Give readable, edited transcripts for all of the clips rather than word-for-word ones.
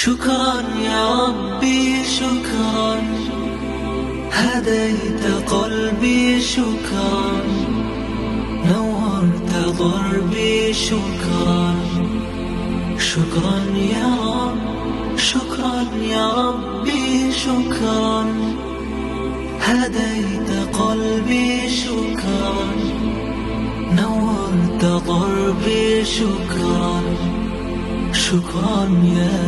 شكرا يا ربي شكرا، هديت قلبي شكرا، نورت ضربي شكرا. شكرا يا رب، شكرا يا ربي شكرا، هديت قلبي شكرا، نورت ضربي شكرا. شكرا يا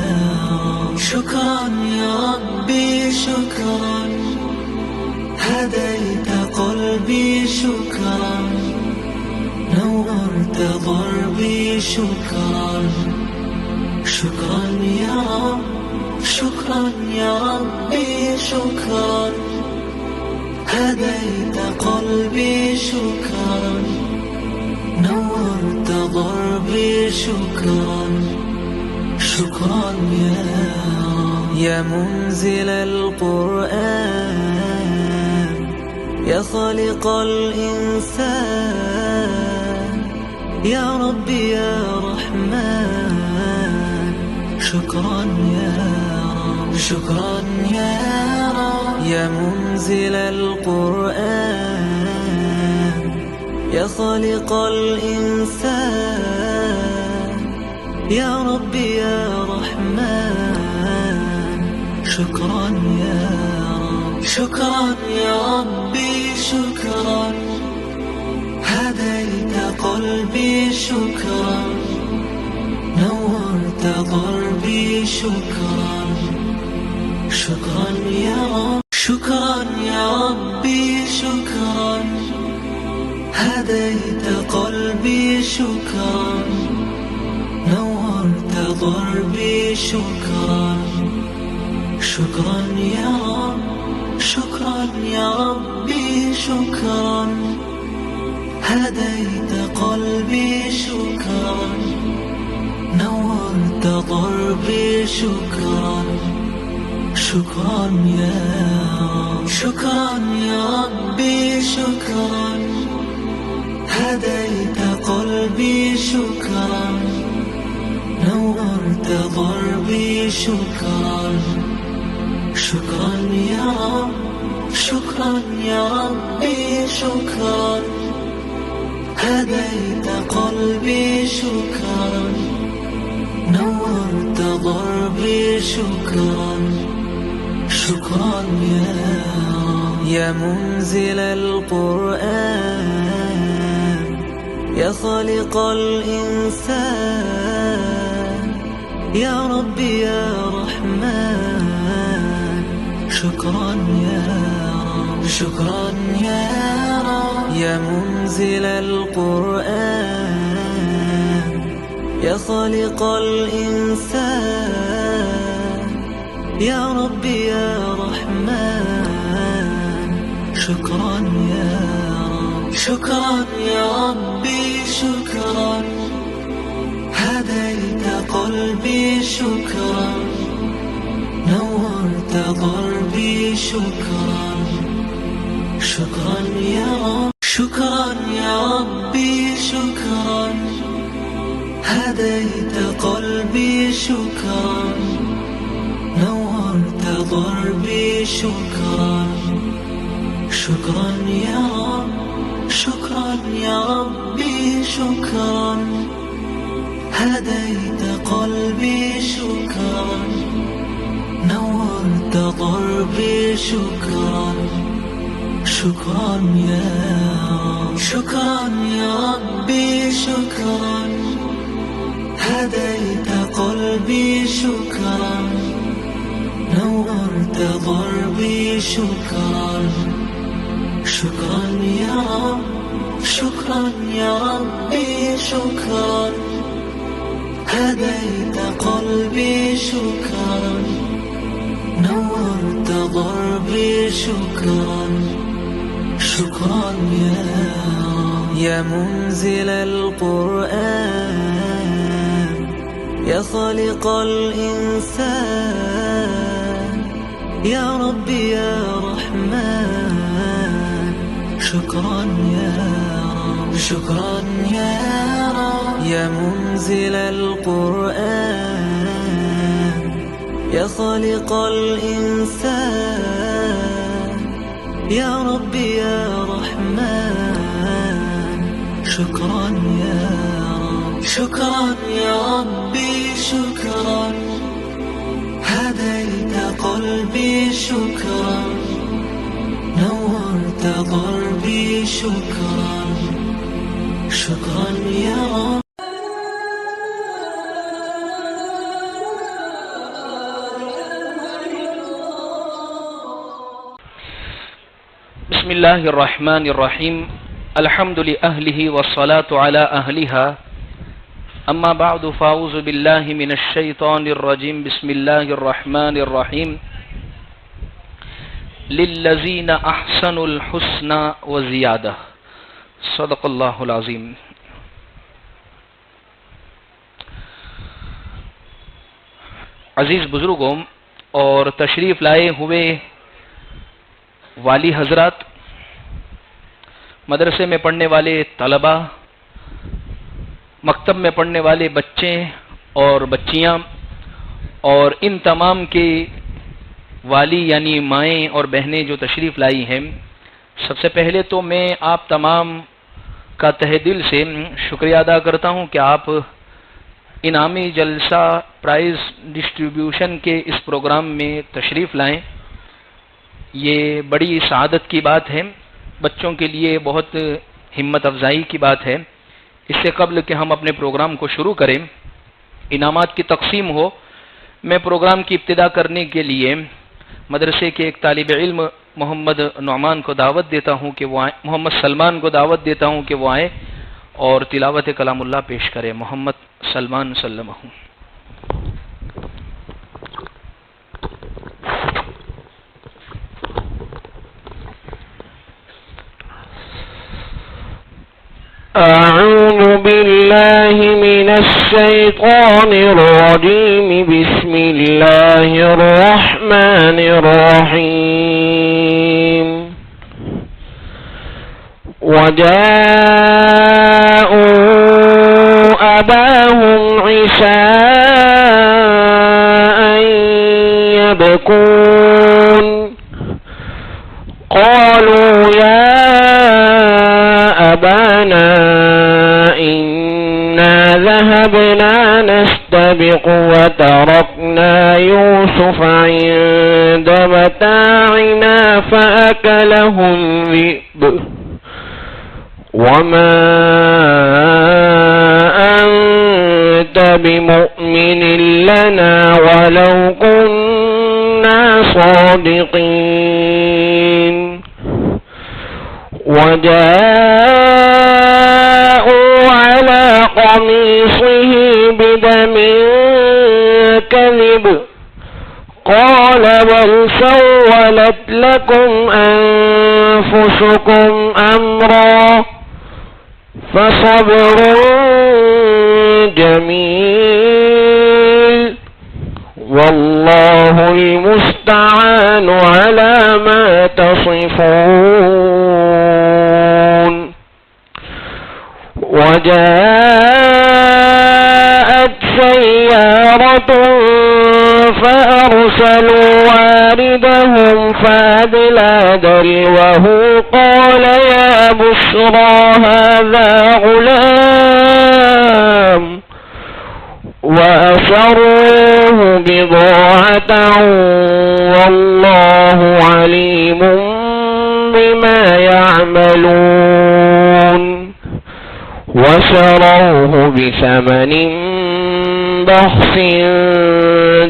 رب، شكرا يا ربي شكرا، هديت قلبي شكرا، نورت ضربي شكرا. شكرا يا رب، شكرا يا ربي شكرا، هديت قلبي شكرا، نورت ضربي شكرا. شكرا يا رب، يا منزل القرآن، يا خالق الإنسان، يا ربي يا رحمن. شكرا يا رب، شكرا يا رب، يا منزل القرآن، يا خالق الإنسان، يا ربي يا رحمن. شكرا يا رب، شكرا يا ربي شكرا، هديت قلبي شكرا، نورت ضربي شكرا. شكرا يا رب، شكرا يا ربي شكرا، هديت قلبي شكرا، نورت ضربي شكرا. شكرا يا رب، شكرا يا ربي شكرا، هديت قلبي شكرا، نورت ضربي شكرا. شكرا يا رب، شكرا يا ربي شكرا، هديت قلبي شكرا، نورت ضربي شكرا. شكرا يا رب، شكرا يا ربي شكرا، هديت قلبي شكرا، نورت ضربي شكرا. شكرا يا رب، يا منزل القرآن، يا خالق الإنسان، يا ربي يا رحمن. شكرا يا رب، شكرا يا رب، يا منزل القرآن، يا خالق الإنسان، يا ربي يا رحمن. شكرا يا رب، شكرا يا ربي شكرا، هديت قلبي شكرا، نورت ضربي شكرا. شكرا يا رب، شكرا يا ربي شكرا، هديت قلبي شكرا، نورت ضربي شكرا. شكرا يا رب، شكرا يا ربي شكرا، هديت قلبي شكرا، نورت ضربي شكرا. شكرا يا رب، شكرا يا ربي شكرا، هديت قلبي شكرا، نورت ضربي شكرا. شكرا يا رب، شكرا يا ربي شكرا، هديت قلبي شكرا، نورت ضربي شكرا. شكرا يا رب، يا منزل القرآن، يا خالق الإنسان، يا ربي يا رحمن. شكرا يا رب، شكرا يا رب، يا منزل القرآن، يا خالق الإنسان يا ربي يا رحمن شكرا يا رب شكرا يا ربي شكرا هديت قلبي شكرا نورت ضربي شكرا شكرا يا رب بسم الله الرحمن الرحيم الحمد لأهله والصلاة على أهلها أما بعد فأعوذ بالله من الشيطان الرجيم بسم الله الرحمن الرحيم للذين أحسنوا الحسنى وزيادة صدق الله العظيم. عزیز بزرگوں اور تشریف لائے ہوئے والی حضرات، مدرسے میں پڑھنے والے طلباء، مکتب میں پڑھنے والے بچے اور بچیاں، اور ان تمام کے والی یعنی مائیں اور بہنیں جو تشریف لائی ہیں، سب سے پہلے تو میں آپ تمام کا تہہ دل سے شکریہ ادا کرتا ہوں کہ آپ انعامی جلسہ پرائز ڈسٹریبیوشن کے اس پروگرام میں تشریف لائیں. یہ بڑی سعادت کی بات ہے، بچوں کے لیے بہت ہمت افزائی کی بات ہے. اس سے قبل کہ ہم اپنے پروگرام کو شروع کریں، انعامات کی تقسیم ہو، میں پروگرام کی ابتدا کرنے کے لیے مدرسے کے ایک طالب علم محمد نعمان کو دعوت دیتا ہوں کہ وہ آئیں، محمد سلمان کو دعوت دیتا ہوں کہ وہ آئیں اور تلاوت کلام اللہ پیش کریں. محمد سلمان سلمہ. أعوذ بالله من الشيطان الرجيم بسم الله الرحمن الرحيم وجاءوا أباهم عشاء يبكون قالوا يا أبانا إنا ذهبنا نستبق وتركنا يوسف عند متاعنا فأكله الذئب وما أنت بمؤمن لنا ولو كنا صادقين وجاءوا على قميصه بدم كذب قال بل سولت لكم أنفسكم أمرا فصبر جميل والله المستعان على ما تصفون. وجاءت سيارة فأرسلوا واردهم فأدلى دلوه قال يا بشرى هذا غلام وأسروه بضاعة والله عليم بما يعملون وشروه بثمن بخس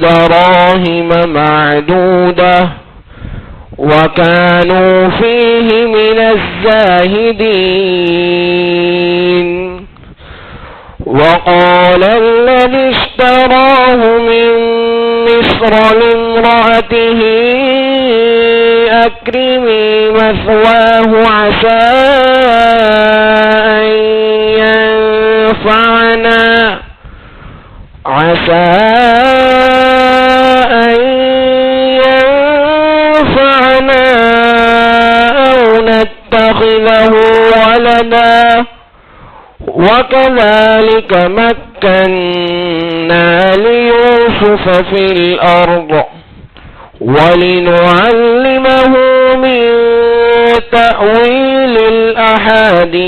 دراهم معدودة وكانوا فيه من الزاهدين. وقال الذي اشتراه من مصر لامرأته أكرمي مثواه عسى أن ينفعنا أو نتخذه ولدا وكذلك مكنا ليوسف في الأرض ولنعلمه من تأويل الأحاديث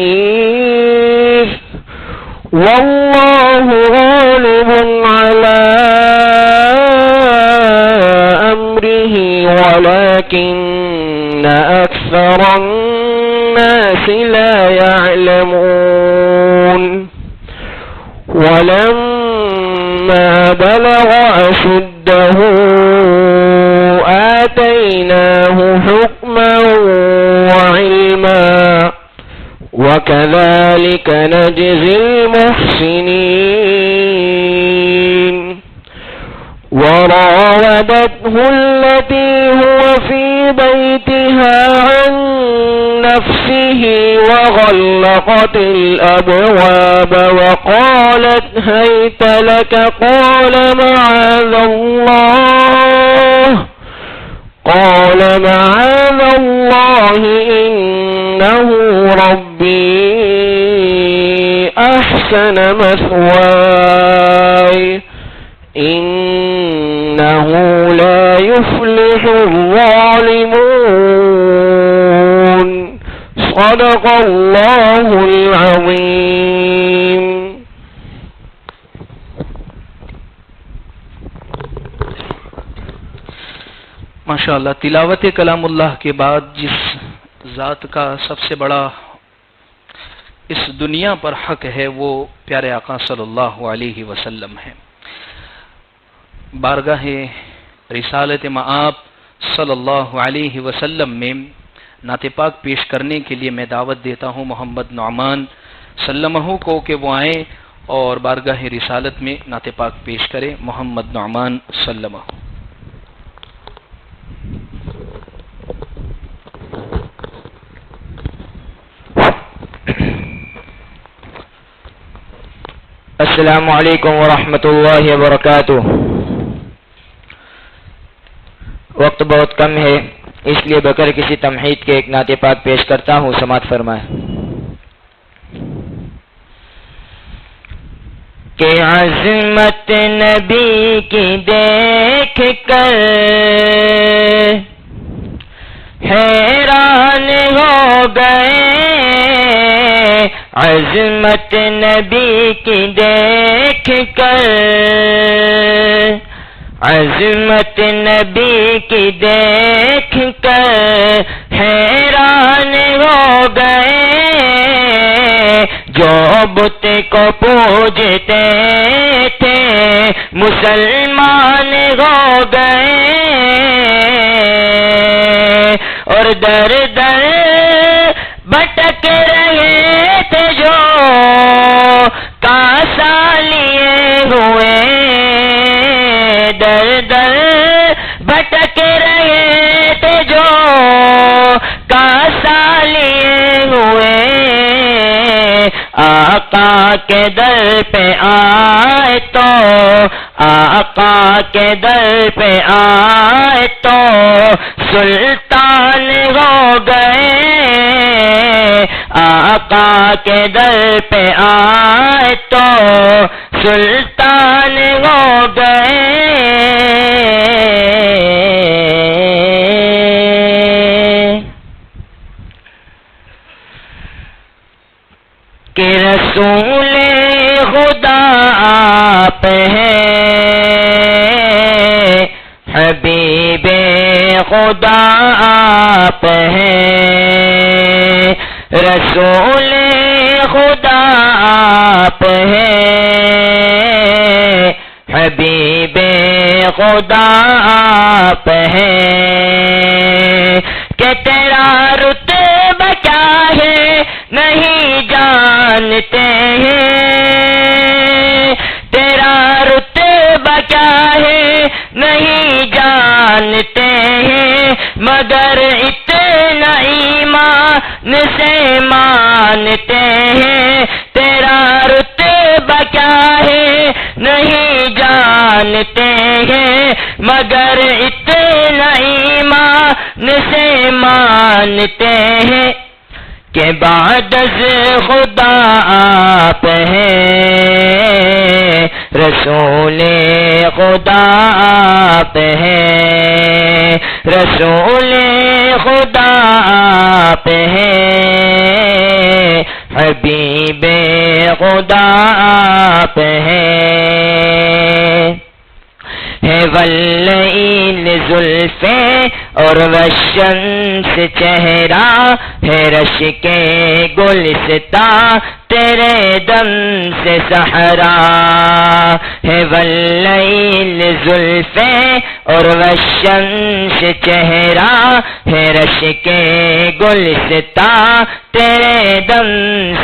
والله غالب على أمره ولكن أكثر الناس لا يعلمون ولما بلغ أشده آتيناه حكما وعلما وكذلك نجزي المحسنين وراودته التي هو في بيتها عن نفسه وغلقت الأبواب وقالت هيت لك قال معاذ الله إنه ربي أحسن مثواي إنه لا يفلح الظالمون صدق الله العظيم. ماشاءاللہ. تلاوت کلام اللہ کے بعد جس ذات کا سب سے بڑا اس دنیا پر حق ہے وہ پیارے آقا صلی اللہ علیہ وسلم ہے. بارگاہ رسالت مآب صلی اللہ علیہ وسلم میں نعت پاک پیش کرنے کے لیے میں دعوت دیتا ہوں محمد نعمان سلمہ کو کہ وہ آئیں اور بارگاہ رسالت میں نعت پاک پیش کریں. محمد نعمان سلمہ. السلام علیکم ورحمۃ اللہ وبرکاتہ. وقت بہت کم ہے اس لیے بغیر کسی تمہید کے ایک نعت پاک پیش کرتا ہوں. سماعت فرمائیں. کہ عظمت نبی کی دیکھ کر حیران ہو گئے. عظمت نبی کی دیکھ کر عظمت نبی کی دیکھ کر حیران ہو گئے. جو بت کو پوجتے تھے مسلمان ہو گئے. اور در در بھٹک رہے تھے جو کاسا لیے ہوئے. در در بھٹک رہے تھے جو کاسا لیے ہوئے. آقا کے در پہ آئے تو آقا کے در پہ آئے تو سلطان ہو گئے. آقا کے در پہ آئے تو سلطان ہو گئے. کہ رسول خدا آپ ہیں حبیب خدا آپ ہیں. رسول خدا آپ ہیں حبیب خدا آپ ہیں. کہ تیرا رتبہ کیا ہے نہیں جانتے ہیں. تیرا رتبہ کیا ہے نہیں جانتے ہیں. مگر اتنا ایمان سے مانتے ہیں. تیرا رتبہ کیا ہے نہیں جانتے ہیں. مگر اتنا ایمان سے مانتے ہیں. کہ بعد از خدا آپ ہیں، رسول خدا آپ ہیں، رسول خدا آپ ہیں، حبیب خدا آپ ہیں۔ ہے واللیل زلفیں اور والشمس چہرہ، ہے رش کے گلستاں تیرے دم سے صحرا، ہے واللیل زلفیں اور والشمس چہرہ، ہے رش کے گلستاں تیرے دم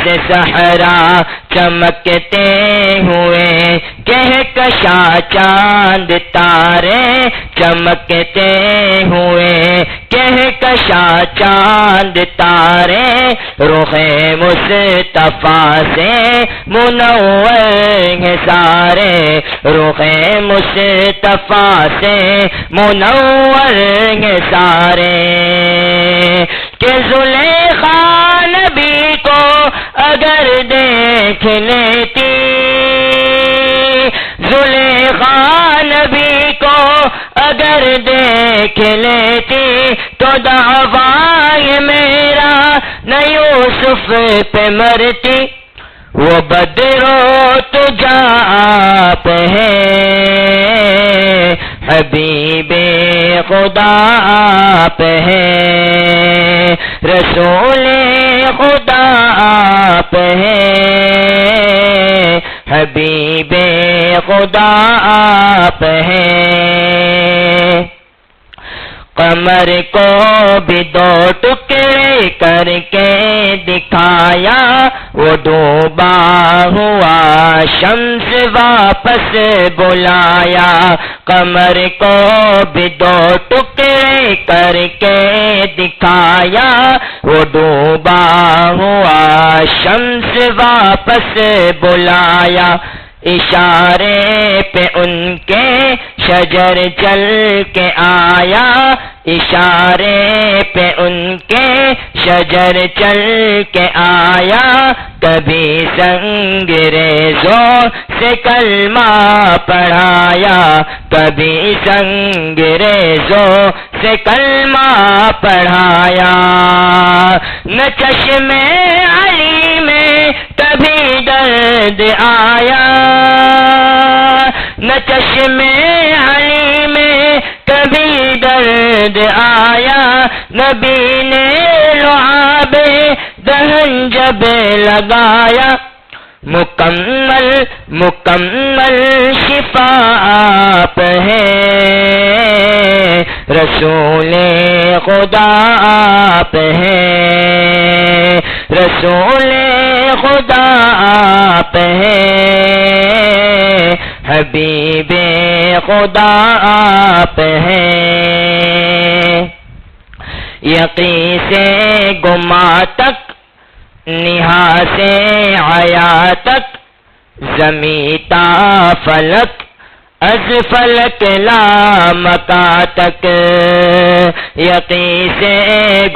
سے صحرا، چمکتے ہوئے کہکشاں چاند تارے، چمکتے ہوئے کہکشاں چاند تارے، رخ مصطفیٰ سے منور ہیں سارے، رخ مصطفیٰ سے منور ہیں سارے، کہ زلیخا نبی کو اگر دیکھ لیتی، زلیخا نبی کو اگر دیکھ لیتی، تو دعوی میرا نہ یوسف پہ مرتی، وہ بدرو تجھا آپ ہیں، حبیب خدا آپ ہیں، رسول خدا آپ ہیں، حبیب خدا آپ ہیں۔ قمر کو بھی دو ٹکڑے کر کے دکھایا، وہ ڈوبا ہوا شمس واپس بلایا، قمر کو بھی دو ٹکڑے کر کے دکھایا، وہ ڈوبا ہوا شمس واپس بلایا، اشارے پہ ان کے شجر چل کے آیا، اشارے پہ ان کے شجر چل کے آیا، کبھی سنگریزوں سے کلمہ پڑھایا، کبھی سنگریزوں سے کلمہ پڑھایا، نہ چشمے علی میں کبھی درد آیا، نہ چشمے علی میں کبھی درد آیا، نبی نے لعاب دہن جب لگایا، مکمل مکمل شفا آپ ہیں، رسول خدا آپ ہیں، رسول خدا آپ ہیں، حبیب خدا آپ ہیں۔ یقین سے گما تک، نہا سے عیا تک، زمیں تا فلک از فلک لامکا تک، یقین سے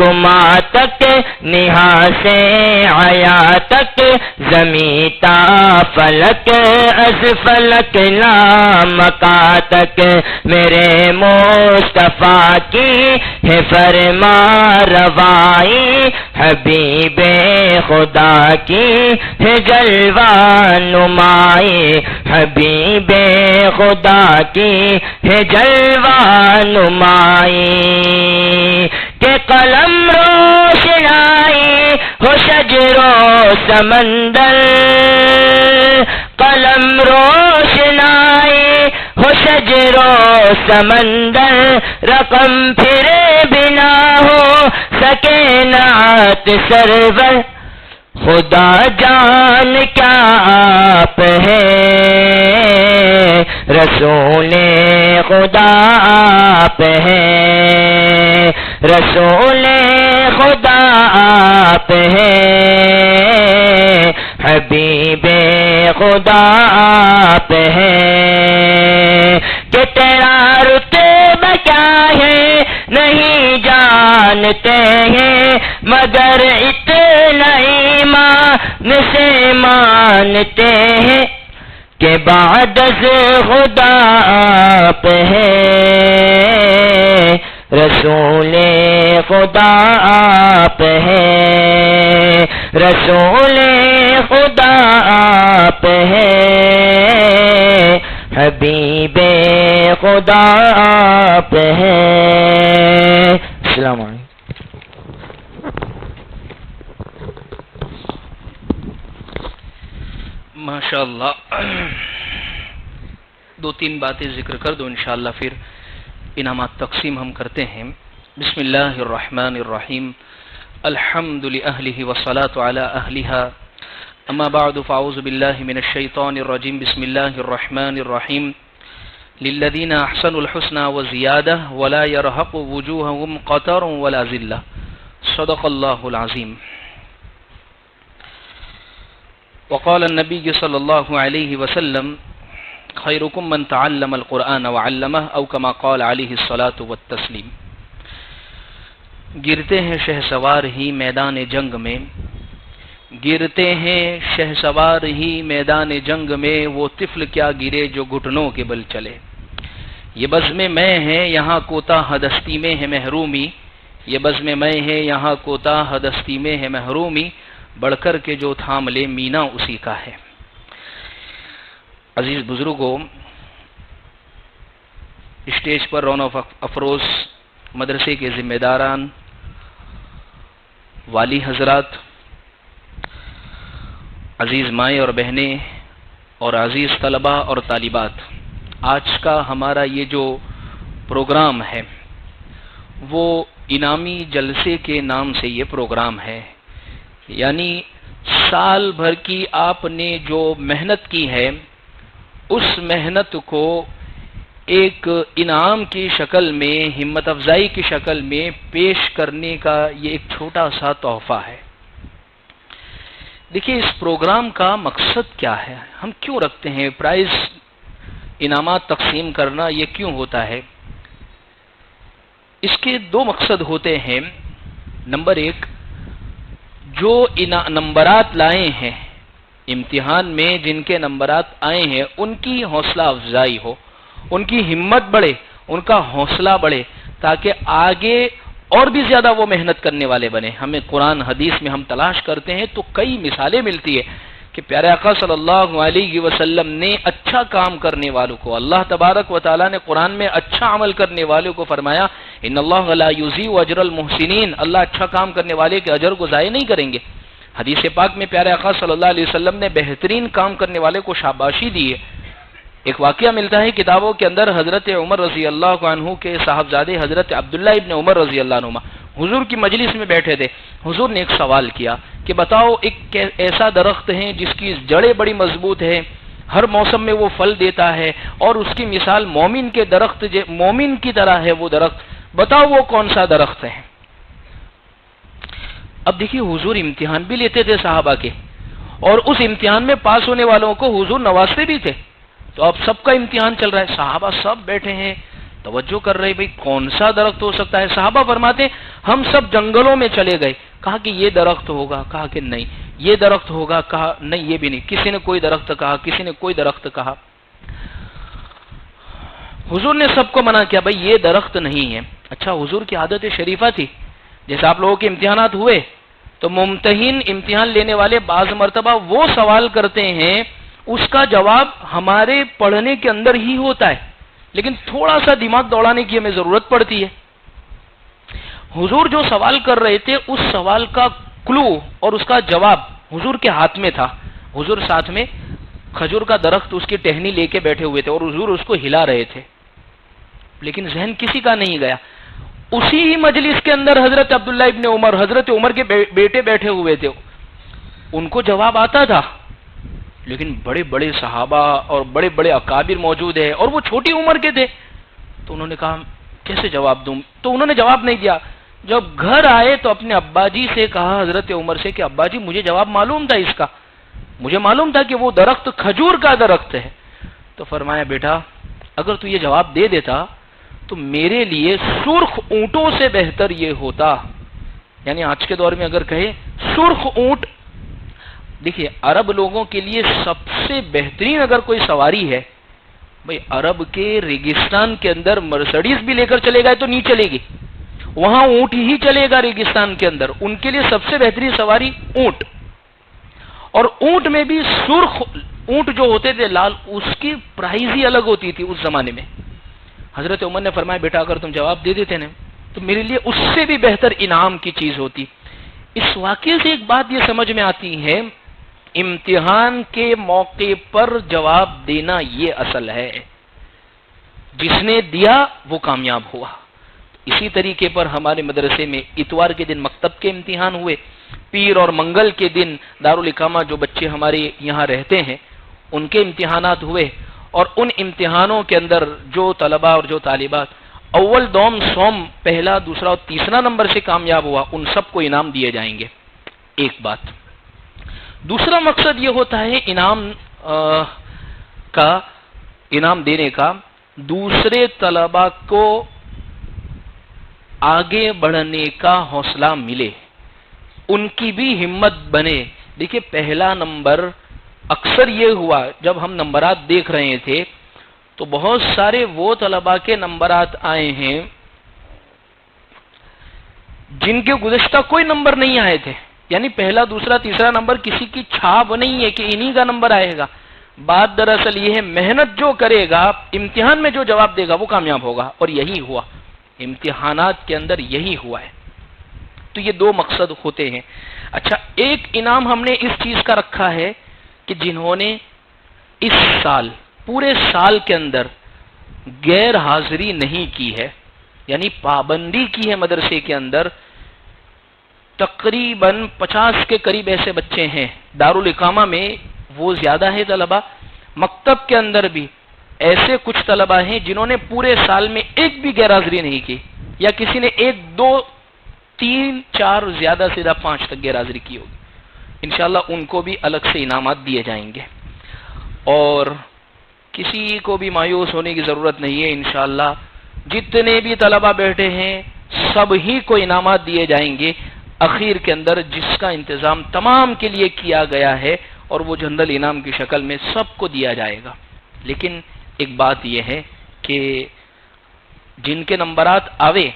گما تک، نہا سے عیا تک، زمیں تا فلک از فلک لامکا تک، میرے مصطفیٰ کی ہے فرما روائی، حبیب خدا کی ہے جلوہ نمائی، حبیب خدا کی ہے جلوہ نمائی، کہ قلم روشنائی ہو شجر و سمندر، قلم روشنائی ہو شجر و سمندر، رقم پھرے بنا ہو سکے نعت سرور، خدا جان کیا آپ ہیں، رسول خدا آپ ہیں، رسول خدا آپ ہیں، حبیب خدا آپ ہیں، کہ تیرا رتبہ کیا ہے نہیں جانتے ہیں، مگر اتنا مانتے ہیں کہ بعد سے خدا آپ ہے، رسول خدا آپ ہے، رسول خدا آپ ہے، حبیب خدا آپ ہے۔ السلام علیکم۔ ماشاء اللہ، دو تین باتیں ذکر کر دو انشاءاللہ، پھر انعامات تقسیم ہم کرتے ہیں۔ بسم اللہ الرحمن الرحیم، الحمد لأہلہ والصلاة علی اہلہا، اما بعد فاعوذ باللہ من الشیطان الرجیم، بسم اللہ الرحمن الرحیم، للذین احسنوا الحسنى وزیادہ ولا يرہق وجوہہم قتر ولا ذلہ، صدق اللہ العظیم۔ وقال النبی صلی اللہ علیہ وسلم خیرکم من تعلم القرآن وعلمہ او کما قال علیہ الصلاۃ والتسلیم۔ گرتے ہیں شہسوار ہی میدان جنگ میں، گرتے ہیں شہسوار ہی میدان جنگ میں، وہ طفل کیا گرے جو گھٹنوں کے بل چلے۔ یہ بزم میں ہے یہاں کوتاہ دستی میں ہے محرومی، یہ بزم میں ہے یہاں کوتاہ دستی میں ہے محرومی، بڑھ کر کے جو تھام لے مینا اسی کا ہے۔ عزیز بزرگوں، اسٹیج پر رونق افروز مدرسے کے ذمہ داران، والی حضرات، عزیز مائیں اور بہنیں اور عزیز طلبہ اور طالبات، آج کا ہمارا یہ جو پروگرام ہے وہ انعامی جلسے کے نام سے یہ پروگرام ہے، یعنی سال بھر کی آپ نے جو محنت کی ہے اس محنت کو ایک انعام کی شکل میں، ہمت افزائی کی شکل میں پیش کرنے کا یہ ایک چھوٹا سا تحفہ ہے۔ دیکھیے اس پروگرام کا مقصد کیا ہے، ہم کیوں رکھتے ہیں پرائز انعامات تقسیم کرنا، یہ کیوں ہوتا ہے؟ اس کے دو مقصد ہوتے ہیں۔ نمبر ایک، جو نمبرات لائے ہیں امتحان میں، جن کے نمبرات آئے ہیں ان کی حوصلہ افزائی ہو، ان کی ہمت بڑھے، ان کا حوصلہ بڑھے، تاکہ آگے اور بھی زیادہ وہ محنت کرنے والے بنے۔ ہمیں قرآن حدیث میں ہم تلاش کرتے ہیں تو کئی مثالیں ملتی ہے کہ پیارے آقا صلی اللہ علیہ وسلم نے اچھا کام کرنے والوں کو، اللہ تبارک و تعالیٰ نے قرآن میں اچھا عمل کرنے والوں کو فرمایا ان اللہ لا یضیع اجر المحسنین، اللہ اچھا کام کرنے والے کے اجر کو ضائع نہیں کریں گے۔ حدیث پاک میں پیارے آقا صلی اللہ علیہ وسلم نے بہترین کام کرنے والے کو شاباشی دی ہے۔ ایک واقعہ ملتا ہے کتابوں کے اندر، حضرت عمر رضی اللہ عنہ کے صاحبزادے حضرت عبداللہ ابن عمر رضی اللہ عنہ حضور کی مجلس میں بیٹھے تھے۔ حضور نے ایک سوال کیا کہ بتاؤ ایک ایسا درخت ہے جس کی جڑیں بڑی مضبوط ہے، ہر موسم میں وہ پھل دیتا ہے، اور اس کی مثال مومن کے درخت، مومن کی طرح ہے وہ درخت، بتاؤ وہ کون سا درخت ہے؟ اب دیکھیے حضور امتحان بھی لیتے تھے صحابہ کے، اور اس امتحان میں پاس ہونے والوں کو حضور نوازتے بھی تھے۔ تو اب سب کا امتحان چل رہا ہے، صحابہ سب بیٹھے ہیں، توجہ کر رہے بھئی کون سا درخت ہو سکتا ہے۔ صحابہ فرماتے ہیں ہم سب جنگلوں میں چلے گئے، کہا کہ یہ درخت ہوگا، کہا کہ نہیں یہ درخت ہوگا، کہا نہیں یہ بھی نہیں، کسی نے کوئی درخت کہا، کسی نے کوئی درخت کہا۔ حضور نے سب کو منع کیا بھئی یہ درخت نہیں ہے۔ اچھا حضور کی عادت شریفہ تھی، جیسے آپ لوگوں کے امتحانات ہوئے تو ممتحن امتحان لینے والے بعض مرتبہ وہ سوال کرتے ہیں اس کا جواب ہمارے پڑھنے کے اندر ہی ہوتا ہے، لیکن تھوڑا سا دماغ دوڑانے کی ہمیں ضرورت پڑتی ہے۔ حضور جو سوال کر رہے تھے اس سوال کا کلو اور اس کا جواب حضور کے ہاتھ میں تھا۔ حضور ساتھ میں کھجور کا درخت اس کی ٹہنی لے کے بیٹھے ہوئے تھے اور حضور اس کو ہلا رہے تھے، لیکن ذہن کسی کا نہیں گیا۔ اسی ہی مجلس کے اندر حضرت عبداللہ ابن عمر، حضرت عمر کے بیٹے بیٹھے ہوئے تھے، ان کو جواب آتا تھا، لیکن بڑے بڑے صحابہ اور بڑے بڑے اکابر موجود ہیں اور وہ چھوٹی عمر کے تھے، تو انہوں نے کہا کیسے جواب دوں؟ تو انہوں نے جواب نہیں دیا۔ جب گھر آئے تو اپنے ابا جی سے کہا، حضرت عمر سے، کہ ابا جی مجھے جواب معلوم تھا اس کا، مجھے معلوم تھا کہ وہ درخت کھجور کا درخت ہے۔ تو فرمایا بیٹا اگر تو یہ جواب دے دیتا تو میرے لیے سرخ اونٹوں سے بہتر یہ ہوتا، یعنی آج کے دور میں اگر کہے سرخ اونٹ دیکھیے عرب لوگوں کے لیے سب سے بہترین اگر کوئی سواری ہے، بھئی عرب کے ریگستان کے اندر مرسڈیز بھی لے کر چلے گئے تو نہیں چلے گی، وہاں اونٹ ہی چلے گا ریگستان کے اندر. ان کے لیے سب سے بہترین سواری اونٹ، اور اونٹ میں بھی سرخ اونٹ جو ہوتے تھے لال، اس کی پرائز ہی الگ ہوتی تھی اس زمانے میں. حضرت عمر نے فرمایا بیٹا اگر تم جواب دے دیتے نا تو میرے لیے اس سے بھی بہتر انعام کی چیز ہوتی. اس واقعے سے ایک بات یہ سمجھ میں آتی ہے، امتحان کے موقع پر جواب دینا یہ اصل ہے، جس نے دیا وہ کامیاب ہوا. اسی طریقے پر ہمارے مدرسے میں اتوار کے دن مکتب کے امتحان ہوئے، پیر اور منگل کے دن دارالاقامہ جو بچے ہمارے یہاں رہتے ہیں ان کے امتحانات ہوئے، اور ان امتحانوں کے اندر جو طلباء اور جو طالبات اول دوم سوم پہلا دوسرا اور تیسرا نمبر سے کامیاب ہوا ان سب کو انعام دیے جائیں گے. ایک بات. دوسرا مقصد یہ ہوتا ہے انعام دینے کا، دوسرے طلباء کو آگے بڑھنے کا حوصلہ ملے، ان کی بھی ہمت بنے. دیکھیے پہلا نمبر اکثر یہ ہوا جب ہم نمبرات دیکھ رہے تھے تو بہت سارے وہ طلباء کے نمبرات آئے ہیں جن کے گزشتہ کوئی نمبر نہیں آئے تھے، یعنی پہلا دوسرا تیسرا نمبر کسی کی چھاپ نہیں ہے کہ انہی کا نمبر آئے گا. بات دراصل یہ ہے محنت جو کرے گا امتحان میں جو جواب دے گا وہ کامیاب ہوگا، اور یہی ہوا امتحانات کے اندر، یہی ہوا ہے. تو یہ دو مقصد ہوتے ہیں. اچھا ایک انعام ہم نے اس چیز کا رکھا ہے کہ جنہوں نے اس سال پورے سال کے اندر غیر حاضری نہیں کی ہے، یعنی پابندی کی ہے مدرسے کے اندر، تقریباً 50 کے قریب ایسے بچے ہیں. دارالاقامہ میں وہ زیادہ ہے طلباء، مکتب کے اندر بھی ایسے کچھ طلباء ہیں جنہوں نے پورے سال میں ایک بھی غیر حاضری نہیں کی، یا کسی نے 1 2 3 4 زیادہ سے زیادہ 5 تک غیر حاضری کی ہوگی. انشاءاللہ ان کو بھی الگ سے انعامات دیے جائیں گے، اور کسی کو بھی مایوس ہونے کی ضرورت نہیں ہے. انشاءاللہ جتنے بھی طلباء بیٹھے ہیں سب ہی کو انعامات دیے جائیں گے اخیر کے اندر، جس کا انتظام تمام کے لیے کیا گیا ہے، اور وہ جنرل انعام کی شکل میں سب کو دیا جائے گا. لیکن ایک بات یہ ہے کہ جن کے نمبرات آوے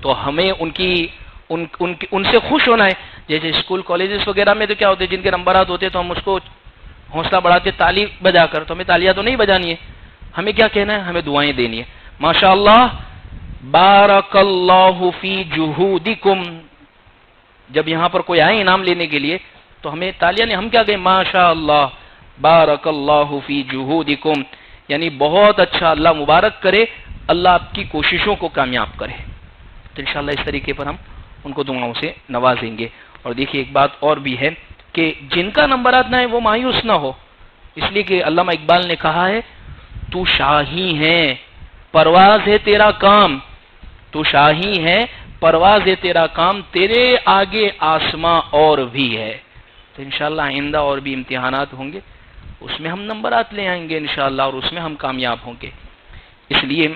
تو ہمیں ان سے خوش ہونا ہے. جیسے اسکول کالجز وغیرہ میں تو کیا ہوتے ہیں، جن کے نمبرات ہوتے تو ہم اس کو حوصلہ بڑھاتے تالی بجا کر، تو ہمیں تالیاں تو نہیں بجانی ہے، ہمیں کیا کہنا ہے، ہمیں دعائیں دینی ہے. ماشاءاللہ بارک اللہ فی جہودکم. جب یہاں پر کوئی آئے انعام لینے کے لیے تو ہمیں تالیاں نہیں، ہم کیا کہیں ماشاءاللہ بارک اللہ فی جہودکم، یعنی بہت اچھا، اللہ مبارک کرے، اللہ آپ کی کوششوں کو کامیاب کرے. تو انشاءاللہ اس طریقے پر ہم ان کو دعاؤں سے نوازیں گے. اور دیکھیے ایک بات اور بھی ہے کہ جن کا نمبرات نہ ہے وہ مایوس نہ ہو، اس لیے کہ علامہ اقبال نے کہا ہے تو شاہی ہے پرواز ہے تیرا کام، تو شاہی ہے پرواز ہے تیرا کام، تیرے آگے آسماں اور بھی ہے. تو انشاءاللہ آئندہ اور بھی امتحانات ہوں گے، اس میں ہم نمبرات لے آئیں گے انشاءاللہ، اور اس میں ہم کامیاب ہوں گے. اس لیے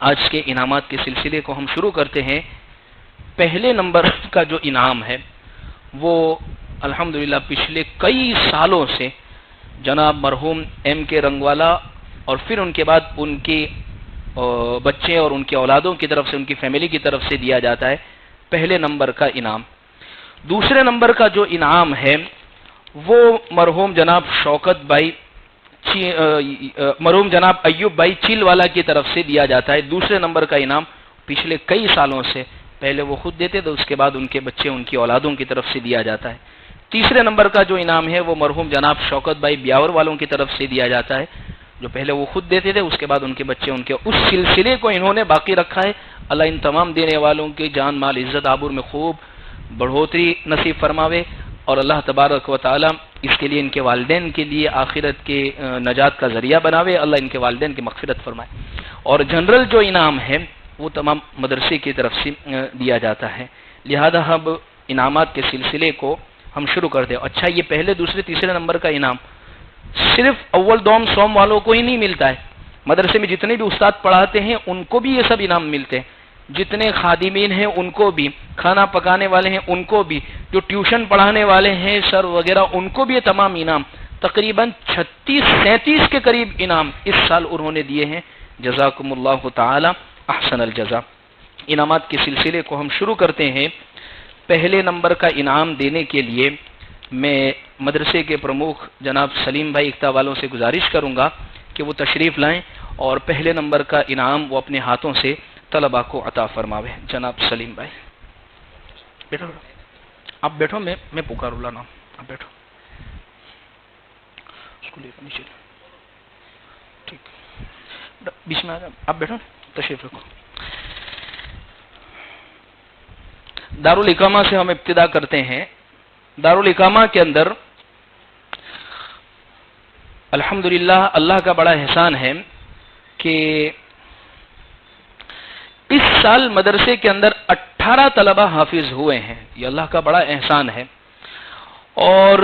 آج کے انعامات کے سلسلے کو ہم شروع کرتے ہیں. پہلے نمبر کا جو انعام ہے وہ الحمدللہ پچھلے کئی سالوں سے جناب مرحوم ایم کے رنگوالا اور پھر ان کے بعد ان کے بچے اور ان کے اولادوں کی طرف سے، ان کی فیملی کی طرف سے دیا جاتا ہے پہلے نمبر کا انعام. دوسرے نمبر کا جو انعام ہے وہ مرحوم جناب شوکت بھائی مرحوم جناب ایوب بھائی چیل والا کی طرف سے دیا جاتا ہے. دوسرے نمبر کا انعام پچھلے کئی سالوں سے، پہلے وہ خود دیتے تو اس کے بعد ان کے بچے، ان کی اولادوں کی طرف سے دیا جاتا ہے. تیسرے نمبر کا جو انعام ہے وہ مرحوم جناب شوکت بھائی بیاور والوں کی طرف سے دیا جاتا ہے، جو پہلے وہ خود دیتے تھے، اس کے بعد ان کے بچے، ان کے اس سلسلے کو انہوں نے باقی رکھا ہے. اللہ ان تمام دینے والوں کے جان مال عزت آبر میں خوب بڑھوتری نصیب فرماوے، اور اللہ تبارک و تعالی اس کے لیے ان کے والدین کے لیے آخرت کے نجات کا ذریعہ بناوے. اللہ ان کے والدین کی مغفرت فرمائے. اور جنرل جو انعام ہے وہ تمام مدرسے کی طرف سے دیا جاتا ہے. لہذا اب انعامات کے سلسلے کو ہم شروع کرتے ہیں. اچھا یہ پہلے دوسرے تیسرے نمبر کا انعام صرف اول دوم سوم والوں کو ہی نہیں ملتا ہے، مدرسے میں جتنے بھی استاد پڑھاتے ہیں ان کو بھی یہ سب انعام ملتے ہیں. جتنے خادمین ہیں ان کو بھی، کھانا پکانے والے ہیں ان کو بھی، جو ٹیوشن پڑھانے والے ہیں سر وغیرہ ان کو بھی یہ تمام انعام، تقریباً 36-37 کے قریب انعام اس سال انہوں نے دیے ہیں۔ جزاکم اللہ تعالی احسن الجزا۔ انعامات کے سلسلے کو ہم شروع کرتے ہیں۔ پہلے نمبر کا انعام دینے کے لیے میں مدرسے کے پرمکھ جناب سلیم بھائی اکتا والوں سے گزارش کروں گا کہ وہ تشریف لائیں اور پہلے نمبر کا انعام وہ اپنے ہاتھوں سے طلباء کو عطا فرماوے۔ جناب سلیم بھائی بیٹھو، آپ بیٹھو، میں پکاروں لا نام، آپ بیٹھو، اس کو لے کر نیچے ٹھیک بیچ میں آ جائیں، آپ بیٹھو تشریف رکھو۔ دارالاقامہ سے ہم ابتدا کرتے ہیں۔ دارالاقامہ کے اندر الحمدللہ اللہ کا بڑا احسان ہے کہ اس سال مدرسے کے اندر 18 طلبہ حافظ ہوئے ہیں، یہ اللہ کا بڑا احسان ہے۔ اور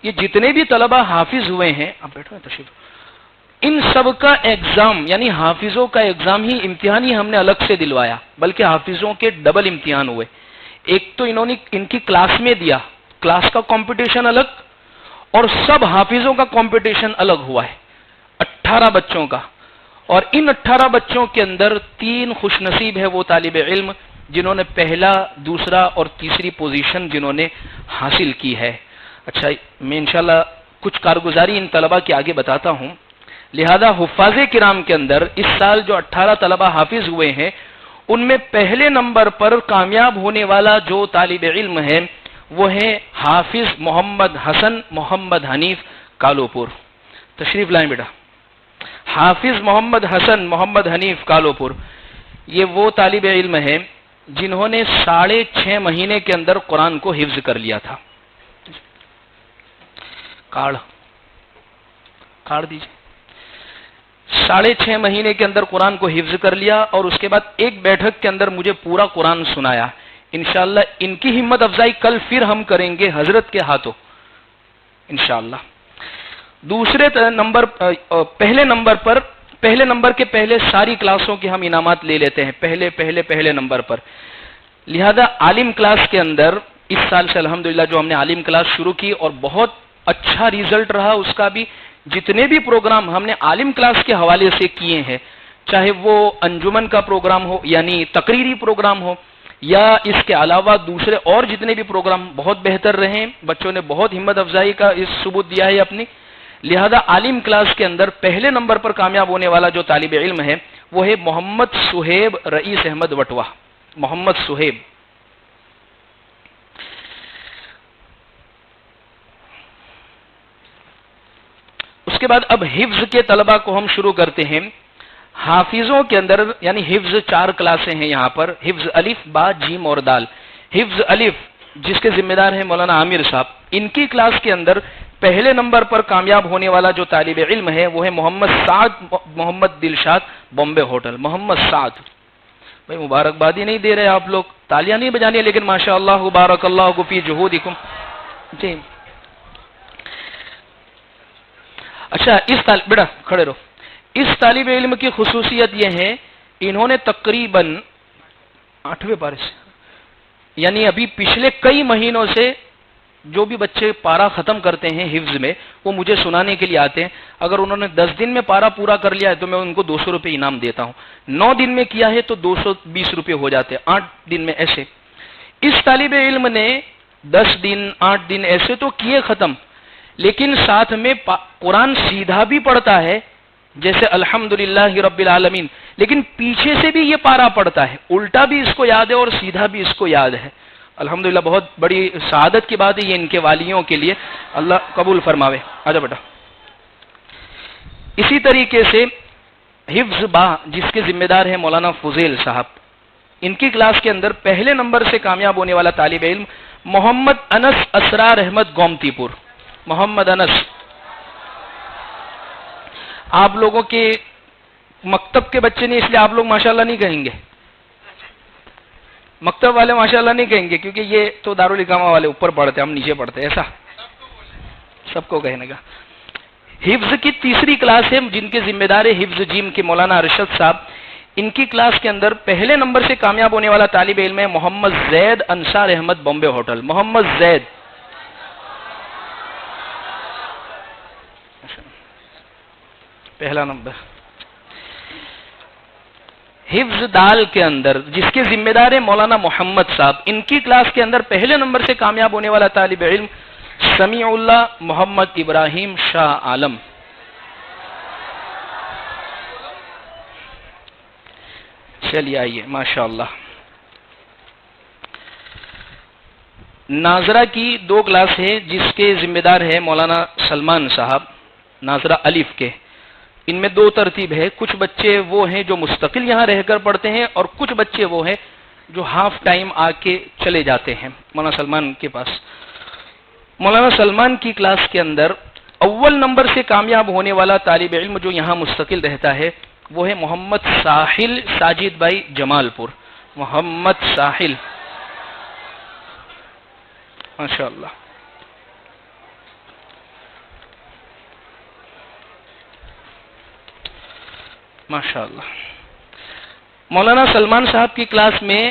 یہ جتنے بھی طلبہ حافظ ہوئے ہیں، آپ بیٹھو تشریف، ان سب کا ایگزام یعنی حافظوں کا ایگزام ہی امتحان ہی ہم نے الگ سے دلوایا، بلکہ حافظوں کے ڈبل امتحان ہوئے۔ ایک تو انہوں نے ان کی کلاس میں دیا، کلاس کا کمپٹیشن الگ، اور سب حافظوں کا کمپٹیشن الگ ہوا ہے 18 بچوں کا۔ اور ان 18 بچوں کے اندر 3 خوش نصیب ہے وہ طالب علم جنہوں نے پہلا، دوسرا اور تیسری پوزیشن جنہوں نے حاصل کی ہے۔ اچھا، میں انشاءاللہ کچھ کارگزاری ان طلبہ کے آگے بتاتا ہوں۔ لہذا حفاظ کرام کے اندر اس سال جو 18 طلبہ حافظ ہوئے ہیں، ان میں پہلے نمبر پر کامیاب ہونے والا جو طالب علم ہے وہ ہے حافظ محمد حسن محمد حنیف کالوپور۔ تشریف لائیں بیٹا۔ حافظ محمد حسن محمد حنیف کالوپور، یہ وہ طالب علم ہیں جنہوں نے 6.5 مہینے کے اندر قرآن کو حفظ کر لیا تھا۔ کارڈ دیجیے۔ 6.5 مہینے کے اندر قرآن کو حفظ کر لیا اور اس کے بعد ایک بیٹھک کے اندر مجھے پورا قرآن سنایا۔ انشاءاللہ ان کی ہمت افزائی کل پھر ہم کریں گے حضرت کے ہاتھوں انشاءاللہ۔ دوسرے نمبر، پہلے نمبر کے پہلے ساری کلاسوں کے ہم انعامات لے لیتے ہیں پہلے نمبر پر۔ لہذا عالم کلاس کے اندر اس سال سے الحمدللہ جو ہم نے عالم کلاس شروع کی اور بہت اچھا ریزلٹ رہا اس کا بھی، جتنے بھی پروگرام ہم نے عالم کلاس کے حوالے سے کیے ہیں، چاہے وہ انجمن کا پروگرام ہو یعنی تقریری پروگرام ہو یا اس کے علاوہ دوسرے اور جتنے بھی پروگرام، بہت بہتر رہے ہیں۔ بچوں نے بہت ہمت افزائی کا اس ثبوت دیا ہے اپنی۔ لہذا عالم کلاس کے اندر پہلے نمبر پر کامیاب ہونے والا جو طالب علم ہے وہ ہے محمد صہیب رئیس احمد وٹوا۔ محمد صہیب، اس کے بعد اب حفظ کے طلبہ کو ہم شروع کرتے ہیں۔ حافظوں کے اندر یعنی حفظ 4 کلاسیں ہیں یہاں پر، حفظ الف با جیم اور دال۔ حفظ الف جس کے ذمہ دار ہیں مولانا عامر صاحب، ان کی کلاس کے اندر پہلے نمبر پر کامیاب ہونے والا جو طالب علم ہے وہ ہے محمد سعد محمد دلشاد بامبے ہوٹل۔ محمد سعد بھائی مبارکباد ہی نہیں دے رہے آپ لوگ، تالیاں نہیں بجانی، لیکن ماشاءاللہ بارک اللہ فی جہودکم۔ جی اچھا، بیٹا کھڑے رہو۔ اس طالب علم کی خصوصیت یہ ہے انہوں نے تقریباً 8ویں پارے سے یعنی ابھی پچھلے کئی مہینوں سے جو بھی بچے پارا ختم کرتے ہیں حفظ میں وہ مجھے سنانے کے لیے آتے ہیں۔ اگر انہوں نے 10 دن میں پارا پورا کر لیا ہے تو میں ان کو 200 روپے انعام دیتا ہوں، 9 دن میں کیا ہے تو 220 روپے ہو جاتے ہیں، 8 دن میں ایسے۔ اس طالب علم نے 10 دن 8 دن ایسے تو کیے ختم، لیکن ساتھ میں قرآن سیدھا بھی پڑھتا ہے جیسے الحمدللہ رب العالمین، لیکن پیچھے سے بھی یہ پارا پڑھتا ہے، الٹا بھی اس کو یاد ہے اور سیدھا بھی اس کو یاد ہے۔ الحمدللہ بہت بڑی سعادت کی بات ہے یہ ان کے والیوں کے لیے، اللہ قبول فرماوے۔ آجا بیٹا۔ اسی طریقے سے حفظ با جس کے ذمہ دار ہیں مولانا فضیل صاحب، ان کی کلاس کے اندر پہلے نمبر سے کامیاب ہونے والا طالب علم محمد انس اسرار احمد گومتی پور۔ محمد انس، آپ لوگوں کے مکتب کے بچے نہیں اس لیے آپ لوگ ماشاءاللہ نہیں کہیں گے، مکتب والے ماشاءاللہ نہیں کہیں گے کیونکہ یہ تو دارالاقامہ والے اوپر پڑھتے ہم نیچے پڑھتے، ایسا سب کو کہنے کا۔ حفظ کی تیسری کلاس ہے جن کے ذمہ دار حفظ جیم کے مولانا ارشد صاحب، ان کی کلاس کے اندر پہلے نمبر سے کامیاب ہونے والا طالب علم ہے محمد زید انصار احمد بامبے ہوٹل. محمد زید. پہلا نمبر. حفظ دال کے اندر جس کے ذمہ دار ہیں مولانا محمد صاحب, ان کی کلاس کے اندر پہلے نمبر سے کامیاب ہونے والا طالب علم سمیع اللہ محمد ابراہیم شاہ عالم. چلیے آئیے ماشاء اللہ. ناظرہ کی 2 کلاس ہے جس کے ذمہ دار ہے مولانا سلمان صاحب, ناظرہ الف کے. ان میں 2 ترتیب ہے, کچھ بچے وہ ہیں جو مستقل یہاں رہ کر پڑھتے ہیں اور کچھ بچے وہ ہیں جو ہاف ٹائم آ کے چلے جاتے ہیں مولانا سلمان کے پاس. مولانا سلمان کی کلاس کے اندر اول نمبر سے کامیاب ہونے والا طالب علم جو یہاں مستقل رہتا ہے وہ ہے محمد ساحل ساجد بھائی جمال پور. محمد ساحل ماشاء اللہ. ماشاء اللہ. مولانا سلمان صاحب کی کلاس میں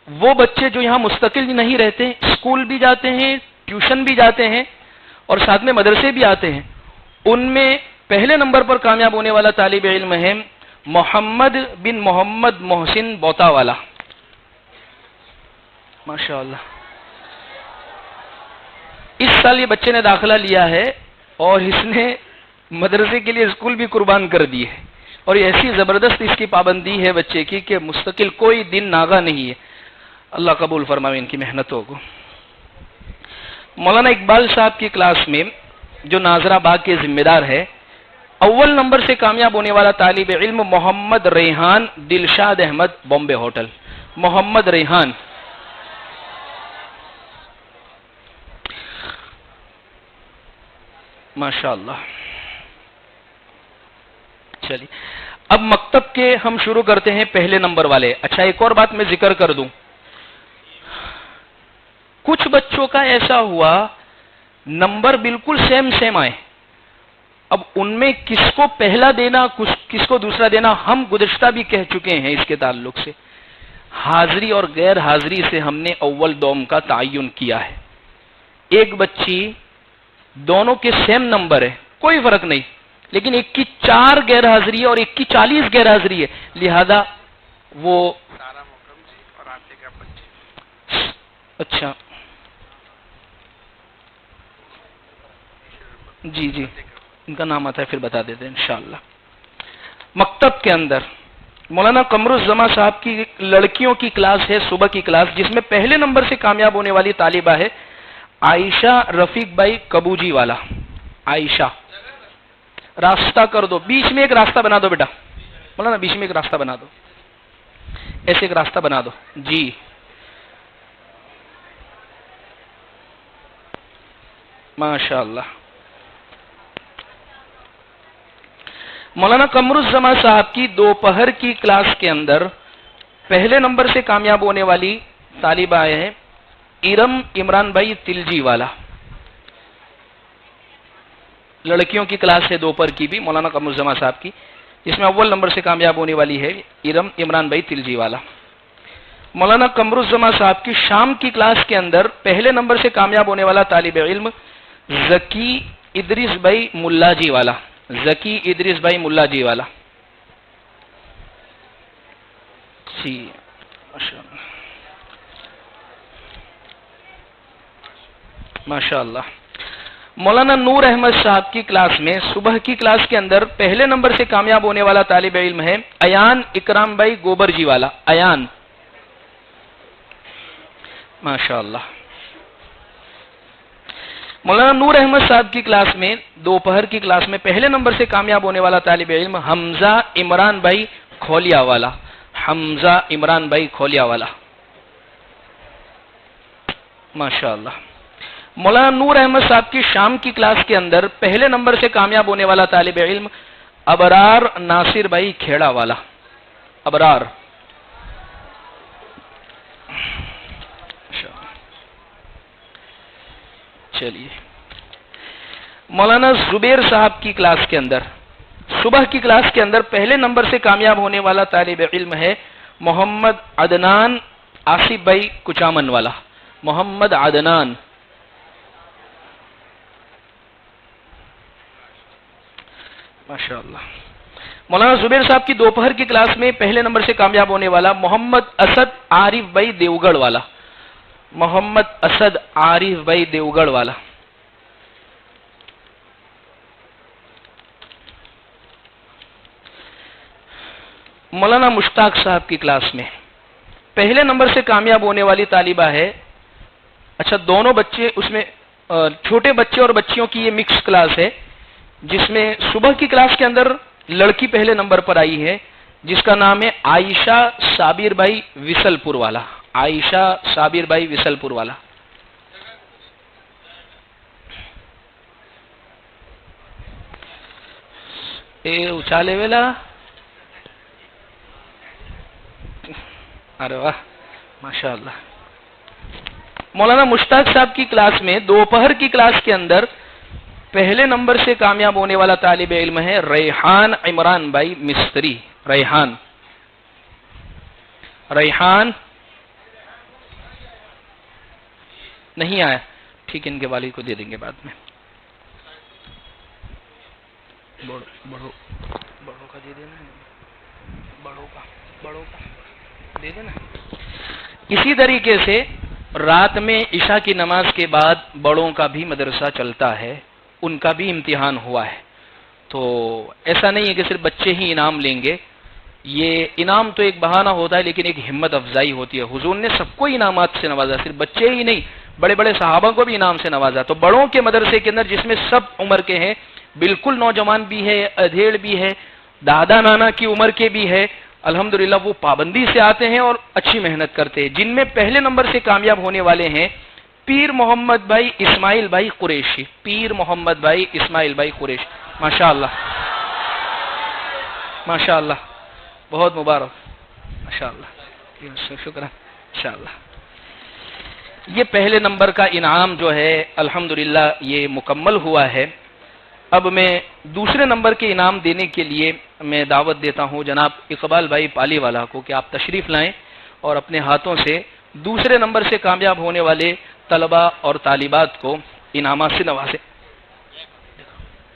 وہ بچے جو یہاں مستقل نہیں رہتے, اسکول بھی جاتے ہیں, ٹیوشن بھی جاتے ہیں اور ساتھ میں مدرسے بھی آتے ہیں, ان میں پہلے نمبر پر کامیاب ہونے والا طالب علم ہے محمد بن محمد محسن بوتا والا. ماشاء اللہ. اس سال یہ بچے نے داخلہ لیا ہے اور اس نے مدرسے کے لیے اسکول بھی قربان کر دی ہے, اور ایسی زبردست اس کی پابندی ہے بچے کی کہ مستقل کوئی دن ناغا نہیں ہے. اللہ قبول فرمائے ان کی محنتوں کو. مولانا اقبال صاحب کی کلاس میں جو ناظرہ باغ کے ذمہ دار ہے, اول نمبر سے کامیاب ہونے والا طالب علم محمد ریحان دلشاد احمد بامبے ہوٹل. محمد ریحان. ماشاء اللہ. چلیے اب مکتب کے ہم شروع کرتے ہیں پہلے نمبر والے. اچھا ایک اور بات میں ذکر کر دوں, کچھ بچوں کا ایسا ہوا نمبر بالکل سیم آئے. اب ان میں کس کو پہلا دینا کس کو دوسرا دینا ہم گزشتہ بھی کہہ چکے ہیں. اس کے تعلق سے حاضری اور غیر حاضری سے ہم نے اول دوم کا تعین کیا ہے. ایک بچی دونوں کے سیم نمبر ہے, کوئی فرق نہیں, لیکن ایک کی 4 غیر حاضری ہے اور ایک کی 40 غیر حاضری ہے, لہذا وہ اچھا جی ان کا نام آتا ہے پھر بتا دیتے ہیں انشاءاللہ. مکتب کے اندر مولانا قمر الزما صاحب کی لڑکیوں کی کلاس ہے, صبح کی کلاس, جس میں پہلے نمبر سے کامیاب ہونے والی طالبہ ہے عائشہ رفیق بھائی کبوجی والا. عائشہ راستہ کر دو, بیچ میں ایک راستہ بنا دو بیٹا مولانا, بیچ میں ایک راستہ بنا دو, ایسے ایک راستہ بنا دو جی. ماشاء اللہ. مولانا قمر الزما صاحب کی دوپہر کی کلاس کے اندر پہلے نمبر سے کامیاب ہونے والی طالبہ ہے ارم عمران بھائی تلجی والا. لڑکیوں کی کلاس ہے دوپہر کی بھی مولانا قمر الزما صاحب کی, جس میں اول نمبر سے کامیاب ہونے والی ہے ارم عمران بھائی تلجی والا. مولانا قمر الزما صاحب کی شام کی کلاس کے اندر پہلے نمبر سے کامیاب ہونے والا طالب علم ذکی ادریس بھائی ملا جی والا. ذکی ادریس بھائی ملا جی والا. جی ماشاء اللہ. مولانا نور احمد صاحب کی کلاس میں صبح کی کلاس کے اندر پہلے نمبر سے کامیاب ہونے والا طالب علم ہے ایان اکرام بھائی گوبر جی والا. ایان ماشاء اللہ. مولانا نور احمد صاحب کی کلاس میں دوپہر کی کلاس میں پہلے نمبر سے کامیاب ہونے والا طالب علم حمزہ عمران بھائی کھولیا والا. حمزہ عمران بھائی کھولیا والا. ماشاء اللہ. مولانا نور احمد صاحب کی شام کی کلاس کے اندر پہلے نمبر سے کامیاب ہونے والا طالب علم ابرار ناصر بھائی کھیڑا والا. ابرار. چلیے مولانا زبیر صاحب کی کلاس کے اندر صبح کی کلاس کے اندر پہلے نمبر سے کامیاب ہونے والا طالب علم ہے محمد عدنان آصف بھائی کچامن والا. محمد عدنان. ماشاء اللہ. مولانا زبیر صاحب کی دوپہر کی کلاس میں پہلے نمبر سے کامیاب ہونے والا محمد اسد عارف بھائی دیوگڑھ والا. محمد اسد عارف بھائی دیوگڑھ والا. مولانا مشتاق صاحب کی کلاس میں پہلے نمبر سے کامیاب ہونے والی طالبہ ہے. اچھا دونوں بچے اس میں چھوٹے بچے اور بچیوں کی یہ مکس کلاس ہے جس میں صبح کی کلاس کے اندر لڑکی پہلے نمبر پر آئی ہے جس کا نام ہے عائشہ صابر بھائی وصل پور والا. عائشہ صابر بھائی وصل پور والا. اے اچالے ویلا. ارے واہ ماشاء اللہ. مولانا مشتاق صاحب کی کلاس میں دوپہر کی کلاس کے اندر پہلے نمبر سے کامیاب ہونے والا طالب علم ہے ریحان عمران بھائی مستری. ریحان. ریحان نہیں آیا. ٹھیک ہے ان کے والد کو دے دیں گے بعد میں. بڑوں کا دے دینا. بڑوں کا دے دینا. اسی طریقے سے رات میں عشاء کی نماز کے بعد بڑوں کا بھی مدرسہ چلتا ہے. ان کا بھی امتحان ہوا ہے. تو ایسا نہیں ہے کہ صرف بچے ہی انعام لیں گے. یہ انعام تو ایک بہانہ ہوتا ہے لیکن ایک ہمت افزائی ہوتی ہے. حضور نے سب کو انعامات سے نوازا. صرف بچے ہی نہیں بڑے بڑے صحابہ کو بھی انعام سے نوازا. تو بڑوں کے مدرسے کے اندر جس میں سب عمر کے ہیں, بالکل نوجوان بھی ہے, ادھیڑ بھی ہے, دادا نانا کی عمر کے بھی ہے, الحمدللہ وہ پابندی سے آتے ہیں اور اچھی محنت کرتے ہیں. جن میں پہلے نمبر سے کامیاب ہونے والے ہیں پیر محمد بھائی اسماعیل بھائی قریشی. پیر محمد بھائی اسماعیل بھائی قریشی. ماشاء اللہ ماشاء اللہ. بہت مبارک. ماشاء اللہ. شکر انشاءاللہ. یہ پہلے نمبر کا انعام جو ہے الحمدللہ یہ مکمل ہوا ہے. اب میں دوسرے نمبر کے انعام دینے کے لیے میں دعوت دیتا ہوں جناب اقبال بھائی پالی والا کو کہ آپ تشریف لائیں اور اپنے ہاتھوں سے دوسرے نمبر سے کامیاب ہونے والے طلباء اور طالبات کو انعامات سے نوازیں.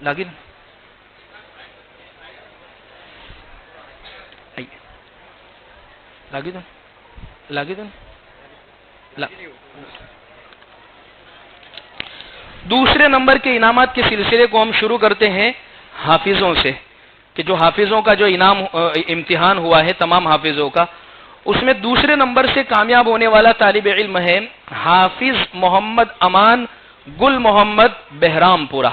لاگن دوسرے نمبر کے انعامات کے سلسلے کو ہم شروع کرتے ہیں حافظوں سے کہ جو حافظوں کا جو امتحان ہوا ہے تمام حافظوں کا, اس میں دوسرے نمبر سے کامیاب ہونے والا طالب علم ہے حافظ محمد امان گل محمد بہرام پورہ.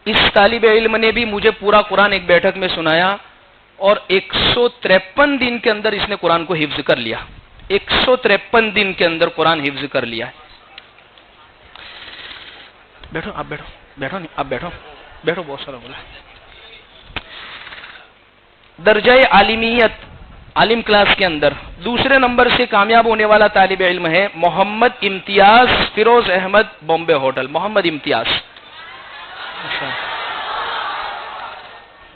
اس طالب علم نے بھی مجھے پورا قرآن ایک بیٹھک میں سنایا اور 153 دن کے اندر اس نے قرآن کو حفظ کر لیا. 153 دن کے اندر قرآن حفظ کر لیا. بیٹھو آپ, بیٹھو نہیں آپ, بیٹھو بہت سارا بولا. درجہ عالمیت عالم کلاس کے اندر دوسرے نمبر سے کامیاب ہونے والا طالب علم ہے محمد امتیاز فیروز احمد بامبے ہوٹل. محمد امتیاز.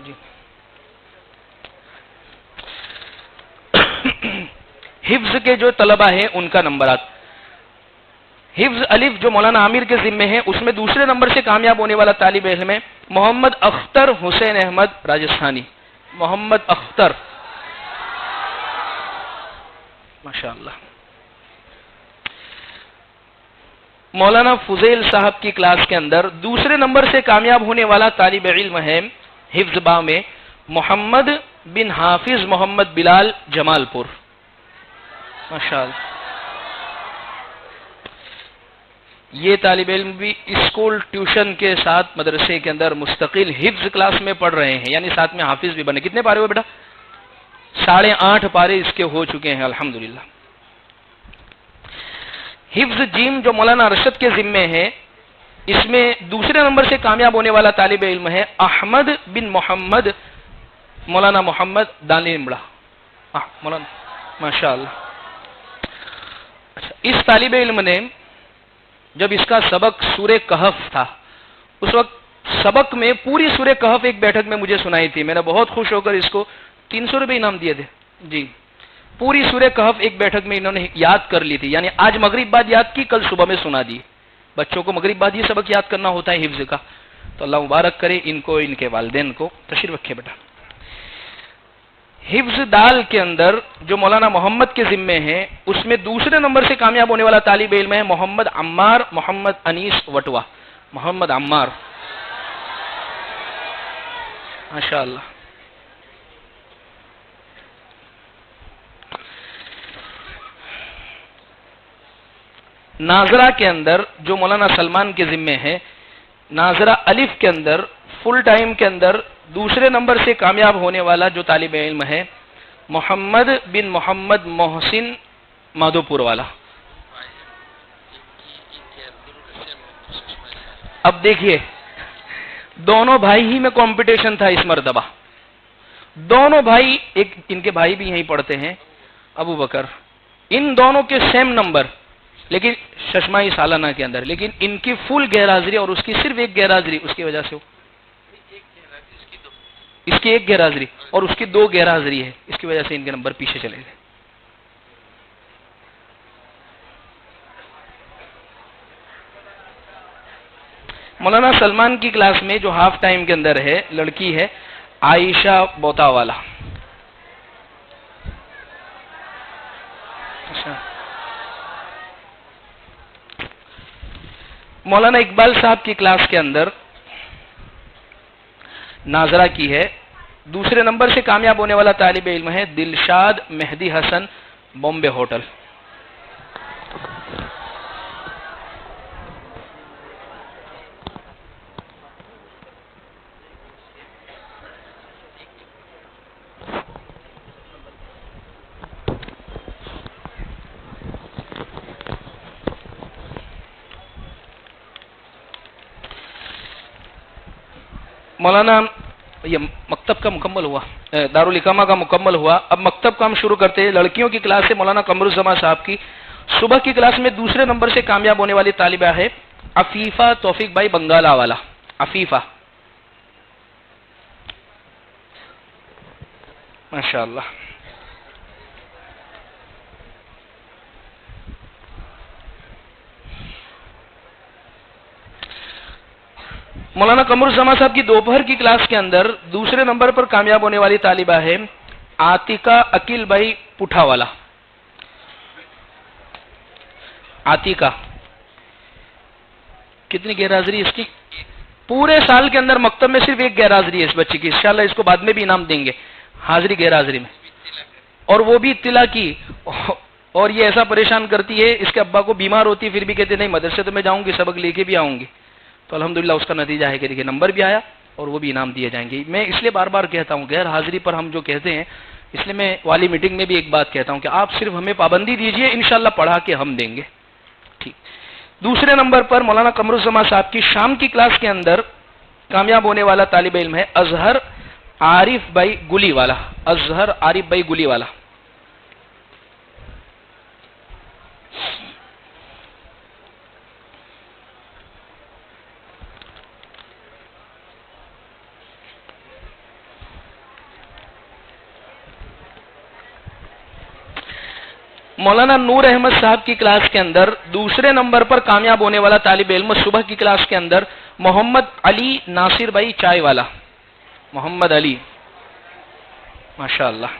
جی. حفظ کے جو طلبہ ہیں ان کا نمبرات. حفظ الف جو مولانا عامر کے ذمے ہیں اس میں دوسرے نمبر سے کامیاب ہونے والا طالب علم ہے محمد اختر حسین احمد راجستھانی. محمد اختر. ماشاءاللہ. مولانا فضیل صاحب کی کلاس کے اندر دوسرے نمبر سے کامیاب ہونے والا طالب علم ہے حفظ با میں محمد بن حافظ محمد بلال جمال پور. ماشاءاللہ. یہ طالب علم بھی اسکول ٹیوشن کے ساتھ مدرسے کے اندر مستقل حفظ کلاس میں پڑھ رہے ہیں, یعنی ساتھ میں حافظ بھی بنے. کتنے پارے ہوئے بیٹا؟ 8.5 پارے اس کے ہو چکے ہیں الحمدللہ. حفظ جیم جو مولانا ارشد کے ذمے ہے اس میں دوسرے نمبر سے کامیاب ہونے والا طالب علم ہے احمد بن محمد مولانا محمد دانی نمبڑا. مولانا ماشاءاللہ. اچھا, اس طالب علم نے جب اس کا سبق سورہ کہف تھا اس وقت سبق میں پوری سورہ کہف ایک بیٹھک میں مجھے سنائی تھی. میں نے بہت خوش ہو کر اس کو 300 روپے انعام دیے تھے. جی پوری سورہ کہف ایک بیٹھک میں انہوں نے یاد کر لی تھی. یعنی آج مغرب بعد یاد کی, کل صبح میں سنا دی. بچوں کو مغرب بعد یہ سبق یاد کرنا ہوتا ہے حفظ کا. تو اللہ مبارک کرے ان کو, ان کے والدین کو. تشریف رکھے بیٹا. حفظ دال کے اندر جو مولانا محمد کے ذمے ہیں, اس میں دوسرے نمبر سے کامیاب ہونے والا طالب علم ہے محمد عمار محمد انیس وٹوا. محمد عمار ماشاء اللہ. ناظرہ کے اندر جو مولانا سلمان کے ذمے ہے, ناظرہ الف کے اندر فل ٹائم کے اندر دوسرے نمبر سے کامیاب ہونے والا جو طالب علم ہے محمد بن محمد محسن مادھو پور والا. اب دیکھیے دونوں بھائی ہی میں کمپٹیشن تھا اس مرتبہ. دونوں بھائی, ایک ان کے بھائی بھی یہیں پڑھتے ہیں ابو بکر, ان دونوں کے سیم نمبر لیکن ششمائی سالانہ کے اندر, لیکن ان کی فل غیر حاضری اور اس کی صرف ایک غیر حاضری, اس کی وجہ سے اس کی ایک غیر حاضری اور اس کی 2 غیر حاضری ہے, اس کی وجہ سے ان کے نمبر پیچھے چلے گئے. مولانا سلمان کی کلاس میں جو ہاف ٹائم کے اندر ہے لڑکی ہے عائشہ بوتا والا. مولانا اقبال صاحب کی کلاس کے اندر ناظرہ کی ہے, دوسرے نمبر سے کامیاب ہونے والا طالب علم ہے دلشاد مہدی حسن بامبے ہوٹل. مولانا یہ مکتب کا مکمل ہوا, دارالحکامہ کا مکمل ہوا. اب مکتب کا ہم شروع کرتے ہیں. لڑکیوں کی کلاس ہے مولانا قمر الزما صاحب کی. صبح کی کلاس میں دوسرے نمبر سے کامیاب ہونے والی طالبہ ہے عفیفہ توفیق بھائی بنگالہ والا. عفیفہ ماشاء اللہ. مولانا قمر الزما صاحب کی دوپہر کی کلاس کے اندر دوسرے نمبر پر کامیاب ہونے والی طالبہ ہے عاتقہ عقیل بھائی پٹھا والا. عاتقہ کتنی غیر حاضری اس کی؟ پورے سال کے اندر مکتب میں صرف ایک غیر حاضری ہے اس بچی کی. انشاءاللہ اس کو بعد میں بھی انعام دیں گے حاضری غیر حاضری میں, اور وہ بھی اطلاع کی. اور یہ ایسا پریشان کرتی ہے, اس کے ابا کو بیمار ہوتی ہے پھر بھی کہتے نہیں مدرسے تو میں جاؤں گی, سبق لے کے بھی آؤں گی. تو الحمدللہ اس کا نتیجہ ہے کہ دیکھیے نمبر بھی آیا اور وہ بھی انعام دیے جائیں گے. میں اس لیے بار بار کہتا ہوں غیر حاضری پر ہم جو کہتے ہیں, اس لیے میں والی میٹنگ میں بھی ایک بات کہتا ہوں کہ آپ صرف ہمیں پابندی دیجئے, انشاءاللہ پڑھا کے ہم دیں گے. ٹھیک. دوسرے نمبر پر مولانا قمر الزما صاحب کی شام کی کلاس کے اندر کامیاب ہونے والا طالب علم ہے اظہر عارف بھائی گلی والا. اظہر عارف بھائی گلی والا. مولانا نور احمد صاحب کی کلاس کے اندر دوسرے نمبر پر کامیاب ہونے والا طالب علم صبح کی کلاس کے اندر محمد علی ناصر بھائی چائے والا. محمد علی ماشاء اللہ.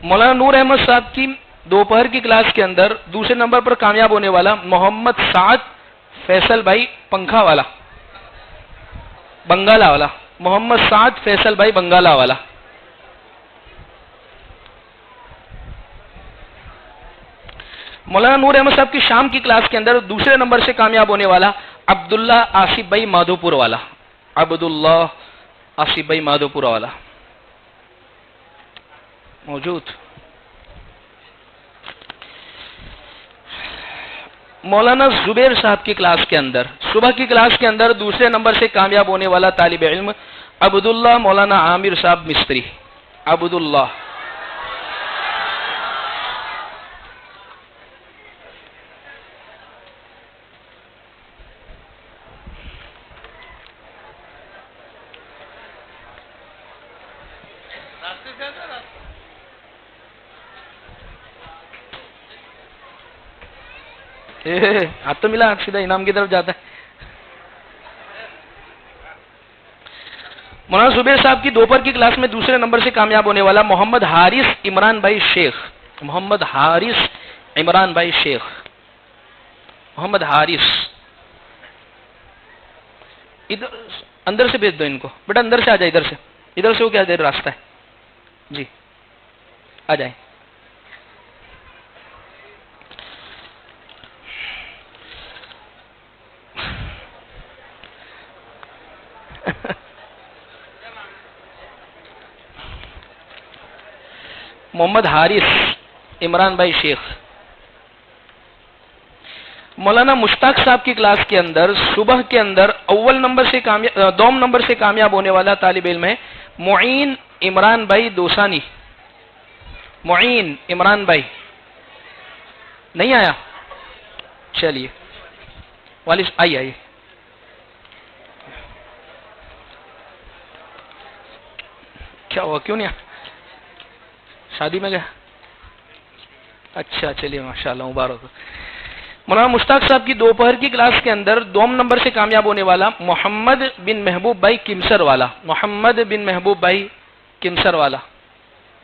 مولانا نور احمد صاحب کی دوپہر کی کلاس کے اندر دوسرے نمبر پر کامیاب ہونے والا محمد سعد فیصل بھائی پنکھا والا بنگالہ والا. محمد سعد فیصل بھائی بنگالہ والا. مولانا نور احمد صاحب کی شام کی کلاس کے اندر دوسرے نمبر سے کامیاب ہونے والا عبداللہ آصف بھائی مادھو پور والا. عبداللہ آصف بھائی مادھو پور والا موجود. مولانا زبیر صاحب کی کلاس کے اندر صبح کی کلاس کے اندر دوسرے نمبر سے کامیاب ہونے والا طالب علم عبداللہ مولانا عامر صاحب مستری. عبداللہ ہاتھ تو ملا، سیدھا انعام کی طرف جاتا ہے. مولانا زبیر صاحب کی دوپہر کی کلاس میں دوسرے نمبر سے کامیاب ہونے والا محمد حارث عمران بھائی شیخ. محمد حارث عمران بھائی شیخ. محمد حارث، ادھر اندر سے بھیج دو ان کو بیٹا، اندر سے آ جائے، ادھر سے وہ کیا دیر راستہ ہے. جی آ جائیں. محمد حارث عمران بھائی شیخ. مولانا مشتاق صاحب کی کلاس کے اندر صبح کے اندر دوم نمبر سے کامیاب ہونے والا طالب علم ہے معین عمران بھائی دوسانی. معین عمران بھائی نہیں آیا؟ چلیے والد آئیے. کیا ہوا، کیوں نہیں آیا؟ شادی میں گیا؟ اچھا چلیے ماشاء اللہ مبارک. مولانا مشتاق صاحب کی دوپہر کی کلاس کے اندر دوم نمبر سے کامیاب ہونے والا محمد بن محبوب بھائی کمسر والا. محمد بن محبوب بھائی کمسر والا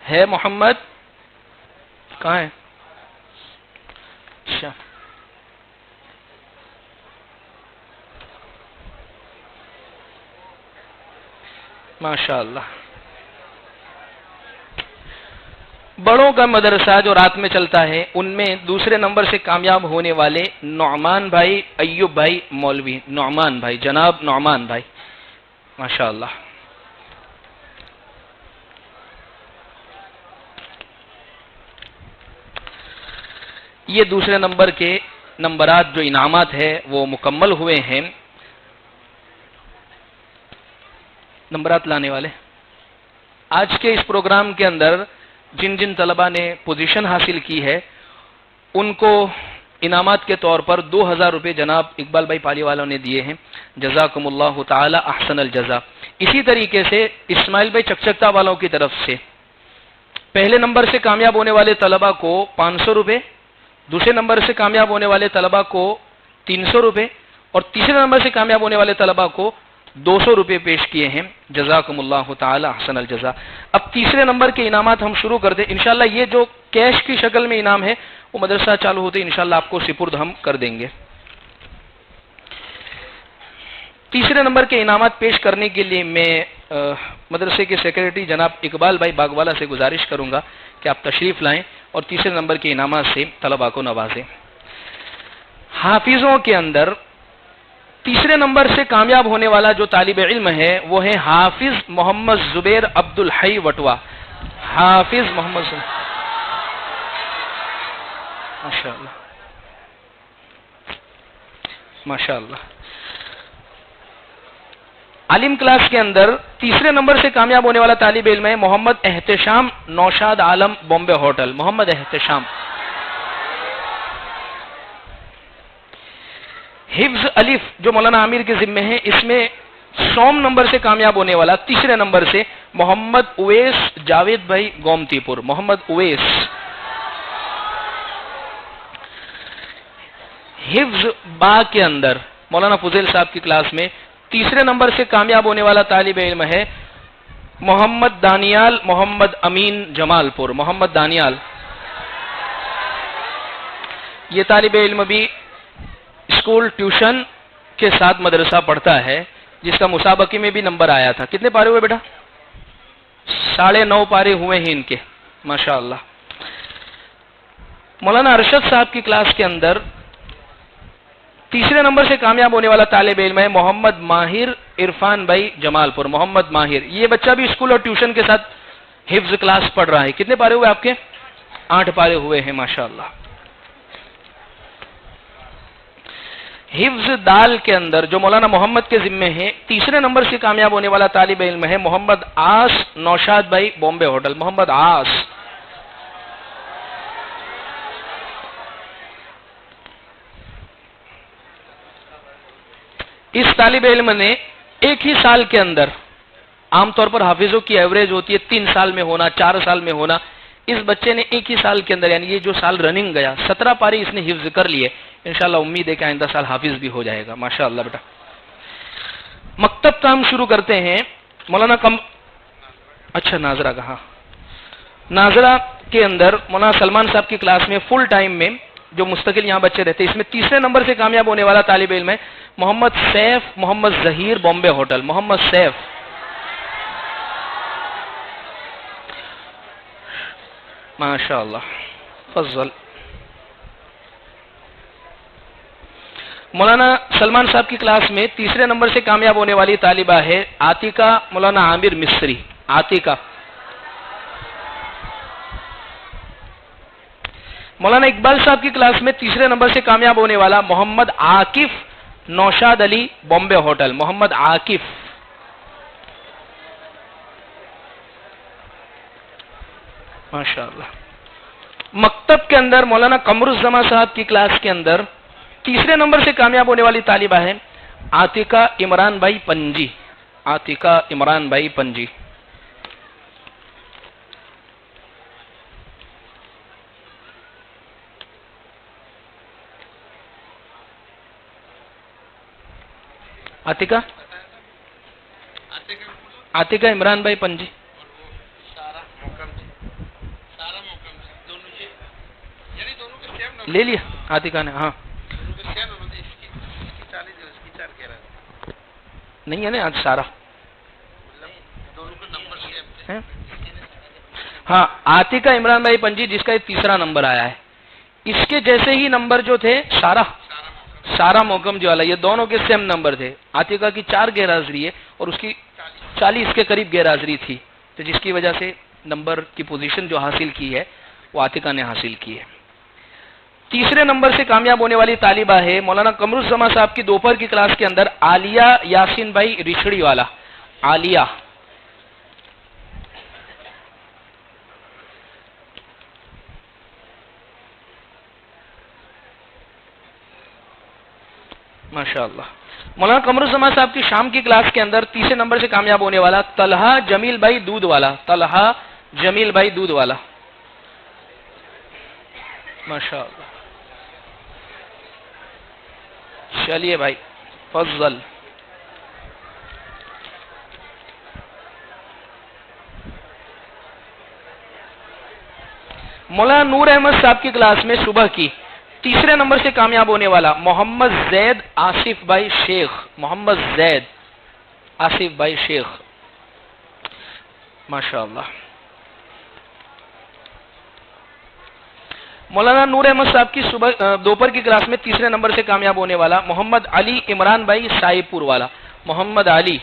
ہے. محمد کہاں ہے؟ اچھا ماشاء اللہ. بڑوں کا مدرسہ جو رات میں چلتا ہے ان میں دوسرے نمبر سے کامیاب ہونے والے نعمان بھائی ایوب بھائی مولوی. نعمان بھائی، جناب نعمان بھائی ماشاء اللہ. یہ دوسرے نمبر کے نمبرات جو انعامات ہیں وہ مکمل ہوئے ہیں. نمبرات لانے والے آج کے اس پروگرام کے اندر جن جن طلباء نے پوزیشن حاصل کی ہے ان کو انعامات کے طور پر 2000 روپے جناب اقبال بھائی پالی والوں نے دیے ہیں. جزاکم اللہ تعالی احسن الجزا. اسی طریقے سے اسماعیل بھائی چکچکتا والوں کی طرف سے پہلے نمبر سے کامیاب ہونے والے طلباء کو 500 روپے، دوسرے نمبر سے کامیاب ہونے والے طلباء کو 300 روپے اور تیسرے نمبر سے کامیاب ہونے والے طلباء کو 200 روپے پیش کیے ہیں. جزاکم اللہ تعالی احسن الجزا. اب تیسرے نمبر کے انعامات ہم شروع کر دیں. انشاءاللہ یہ جو کیش کی شکل میں انعام ہے وہ مدرسہ چالو ہوتے انشاءاللہ آپ کو سپرد ہم کر دیں گے. تیسرے نمبر کے انعامات پیش کرنے کے لیے میں مدرسے کے سیکریٹری جناب اقبال بھائی باغوالا سے گزارش کروں گا کہ آپ تشریف لائیں اور تیسرے نمبر کے انعامات سے طلباء کو نوازیں. حافظوں کے اندر تیسرے نمبر سے کامیاب ہونے والا جو طالب علم ہے وہ ہے حافظ محمد زبیر عبد الحی وٹوا. حافظ محمد زبیر ماشاء اللہ ماشاء اللہ. عالم کلاس کے اندر تیسرے نمبر سے کامیاب ہونے والا طالب علم ہے محمد احتشام نوشاد عالم بامبے ہوٹل. محمد احتشام. حفظ الف جو مولانا عامر کے ذمے ہیں اس میں 100 نمبر سے کامیاب ہونے والا تیسرے نمبر سے محمد اویس جاوید بھائی گومتی پور. محمد اویس. حفظ با کے اندر مولانا فضیل صاحب کی کلاس میں تیسرے نمبر سے کامیاب ہونے والا طالب علم ہے محمد دانیال محمد امین جمال پور. محمد دانیال. یہ طالب علم بھی اسکول ٹیوشن کے ساتھ مدرسہ پڑھتا ہے جس کا مسابقے میں بھی نمبر آیا تھا. کتنے پارے ہوئے بیٹا؟ 9.5 پارے ہوئے ہیں ان کے ماشاء اللہ. مولانا ارشد صاحب کی کلاس کے اندر تیسرے نمبر سے کامیاب ہونے والا طالب علم ہے محمد ماہر عرفان بھائی جمال پور. محمد ماہر. یہ بچہ بھی اسکول اور ٹیوشن کے ساتھ حفظ کلاس پڑھ رہا ہے. کتنے پارے ہوئے آپ کے؟ 8 پارے ہوئے ہیں ماشاء اللہ. حفظ دال کے اندر جو مولانا محمد کے ذمے ہیں تیسرے نمبر سے کامیاب ہونے والا طالب علم ہے محمد آس نوشاد بھائی بامبے ہوٹل. محمد آس. اس طالب علم نے ایک ہی سال کے اندر عام طور پر حافظوں کی ایوریج ہوتی ہے 3 سال میں ہونا، 4 سال میں ہونا. اس بچے نے ایک ہی سال کے اندر، یعنی یہ جو سال رننگ گیا 17 پارے اس نے حفظ کر لیے. انشاءاللہ امید ہے کہ آئندہ سال حافظ بھی ہو جائے گا. ماشاءاللہ بیٹا. مکتب کا ہم شروع کرتے ہیں. مولانا اچھا ناظرہ کا، ہاں ناظرہ کے اندر مولانا سلمان صاحب کی کلاس میں فل ٹائم میں جو مستقل یہاں بچے رہتے ہیں، اس میں تیسرے نمبر سے کامیاب ہونے والا طالب علم ہے محمد سیف محمد ظہیر، بامبے ہوٹل. محمد سیف، ماشاء اللہ، فضل. مولانا سلمان صاحب کی کلاس میں تیسرے نمبر سے کامیاب ہونے والی طالبہ ہے عاتقہ مولانا عامر مصری. عاتقہ. مولانا اقبال صاحب کی کلاس میں تیسرے نمبر سے کامیاب ہونے والا محمد عاکف نوشاد علی، بامبے ہوٹل. محمد عاکف. ماشاءاللہ. مکتب کے اندر مولانا قمر الزما صاحب کی کلاس کے اندر تیسرے نمبر سے کامیاب ہونے والی طالبہ ہے عاتقہ عمران بھائی پنجی. عاتقہ عمران بھائی پنجی. عاتقہ عاتقہ عمران بھائی پنجی. لے لیا عاتقہ نے، ہاں نہیں ہے نا آج سارا. ہاں عاتقہ عمران بھائی پنجی جس کا یہ تیسرا نمبر آیا ہے. اس کے جیسے ہی نمبر جو تھے سارا محکم جو والا، یہ دونوں کے سیم نمبر تھے. عاتقہ کی 4 غیر حاضری ہے اور اس کی 40 کے قریب غیر حاضری تھی، تو جس کی وجہ سے نمبر کی پوزیشن جو حاصل کی ہے وہ عاتقہ نے حاصل کی ہے. تیسرے نمبر سے کامیاب ہونے والی طالبہ ہے مولانا قمر الزما صاحب کی دوپہر کی کلاس کے اندر عالیہ یاسین بھائی رچھڑی والا. عالیہ. ماشاءاللہ. مولانا قمر الزما صاحب کی شام کی کلاس کے اندر تیسرے نمبر سے کامیاب ہونے والا طلحہ جمیل بھائی دودھ والا. طلحہ جمیل بھائی دودھ والا. ماشاءاللہ. چلیے بھائی فضل. مولانا نور احمد صاحب کی کلاس میں صبح کی تیسرے نمبر سے کامیاب ہونے والا محمد زید آصف بھائی شیخ. محمد زید آصف بھائی شیخ. ماشاءاللہ. مولانا نور احمد صاحب کی دوپہر کی کلاس میں تیسرے نمبر سے کامیاب ہونے والا محمد علی عمران بھائی سائی پور والا. محمد علی.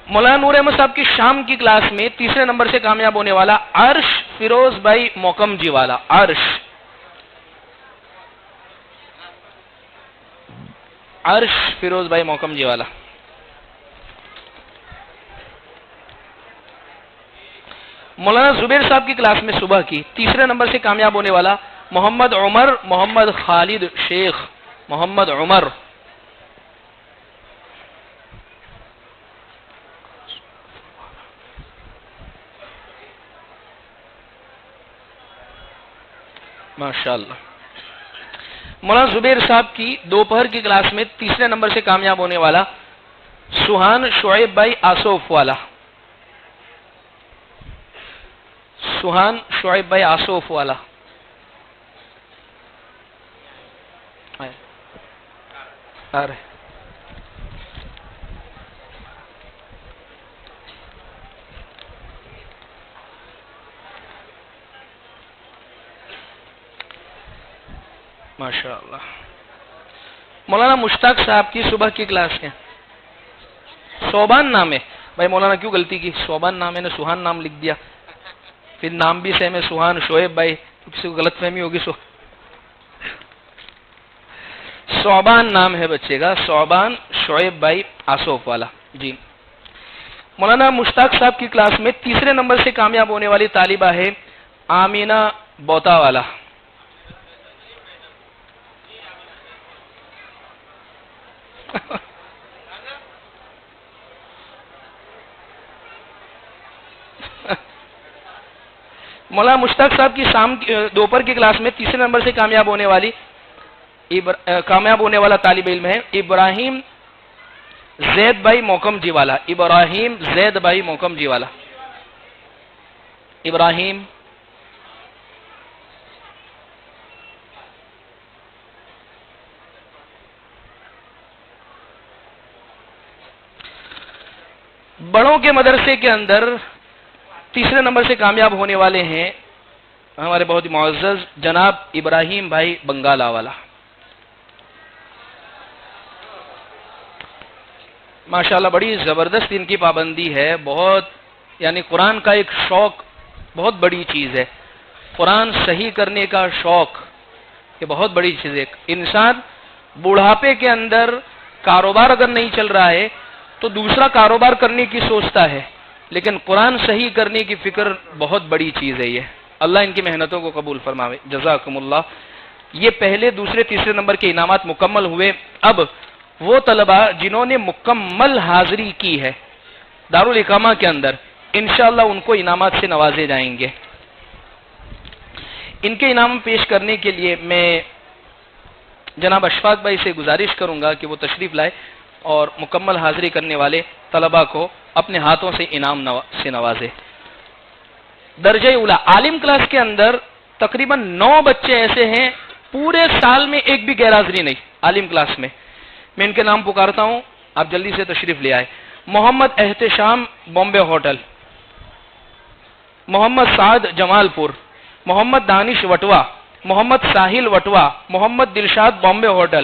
مولانا نور احمد صاحب کی شام کی کلاس میں تیسرے نمبر سے کامیاب ہونے والا عرش فیروز بھائی موکم جی والا. عرش فیروز بھائی موکم جی والا. مولانا زبیر صاحب کی کلاس میں صبح کی تیسرے نمبر سے کامیاب ہونے والا محمد عمر محمد خالد شیخ. محمد عمر. ماشاءاللہ. مولانا زبیر صاحب کی دوپہر کی کلاس میں تیسرے نمبر سے کامیاب ہونے والا سبحان شعیب بھائی آصوف والا. سبحان شعیب بھائی آصوف والا. ماشاءاللہ. مولانا مشتاق صاحب کی صبح کی کلاس کے صوبان نام ہے. بھائی مولانا کیوں غلطی کی؟ صوبان نام ہے نے سبحان نام لکھ دیا، پھر نام بھی سیم ہے سبحان شعیب بھائی، کسی کو غلط فہمی ہوگی. صوبان نام ہے بچے کا، صوبان شعیب بھائی آصوف والا. جی. مولانا مشتاق صاحب کی کلاس میں تیسرے نمبر سے کامیاب ہونے والی طالبہ ہے آمینہ بوتا والا. مولانا مشتاق صاحب کی دوپہر کی کلاس میں تیسرے نمبر سے کامیاب ہونے والا طالب علم ہے ابراہیم زید بھائی موکم جی والا. ابراہیم زید بھائی موکم جی والا. ابراہیم بڑوں کے مدرسے کے اندر تیسرے نمبر سے کامیاب ہونے والے ہیں ہمارے بہت ہی معزز جناب ابراہیم بھائی بنگالہ والا. ماشاءاللہ بڑی زبردست ان کی پابندی ہے. بہت یعنی قرآن کا ایک شوق بہت بڑی چیز ہے. قرآن صحیح کرنے کا شوق یہ بہت بڑی چیز ہے. انسان بڑھاپے کے اندر کاروبار اگر نہیں چل رہا ہے تو دوسرا کاروبار کرنے کی سوچتا ہے, لیکن قرآن صحیح کرنے کی فکر بہت بڑی چیز ہے. یہ اللہ ان کی محنتوں کو قبول فرماوے. جزاکم اللہ. یہ پہلے دوسرے تیسرے نمبر کے انعامات مکمل ہوئے. اب وہ طلبہ جنہوں نے مکمل حاضری کی ہے دارالاقامہ کے اندر, انشاءاللہ ان کو انعامات سے نوازے جائیں گے. ان کے انعام پیش کرنے کے لیے میں جناب اشفاق بھائی سے گزارش کروں گا کہ وہ تشریف لائے اور مکمل حاضری کرنے والے طلبہ کو اپنے ہاتھوں سے انعام سے نوازے. درجہ اولا عالم کلاس کے اندر تقریباً 9 بچے ایسے ہیں پورے سال میں ایک بھی غیر حاضری نہیں عالم کلاس میں. میں ان کے نام پکارتا ہوں, آپ جلدی سے تشریف لے آئے. محمد احتشام بامبے ہوٹل, محمد سعد جمال پور, محمد دانش وٹوا, محمد ساحل وٹوا, محمد دلشاد بامبے ہوٹل,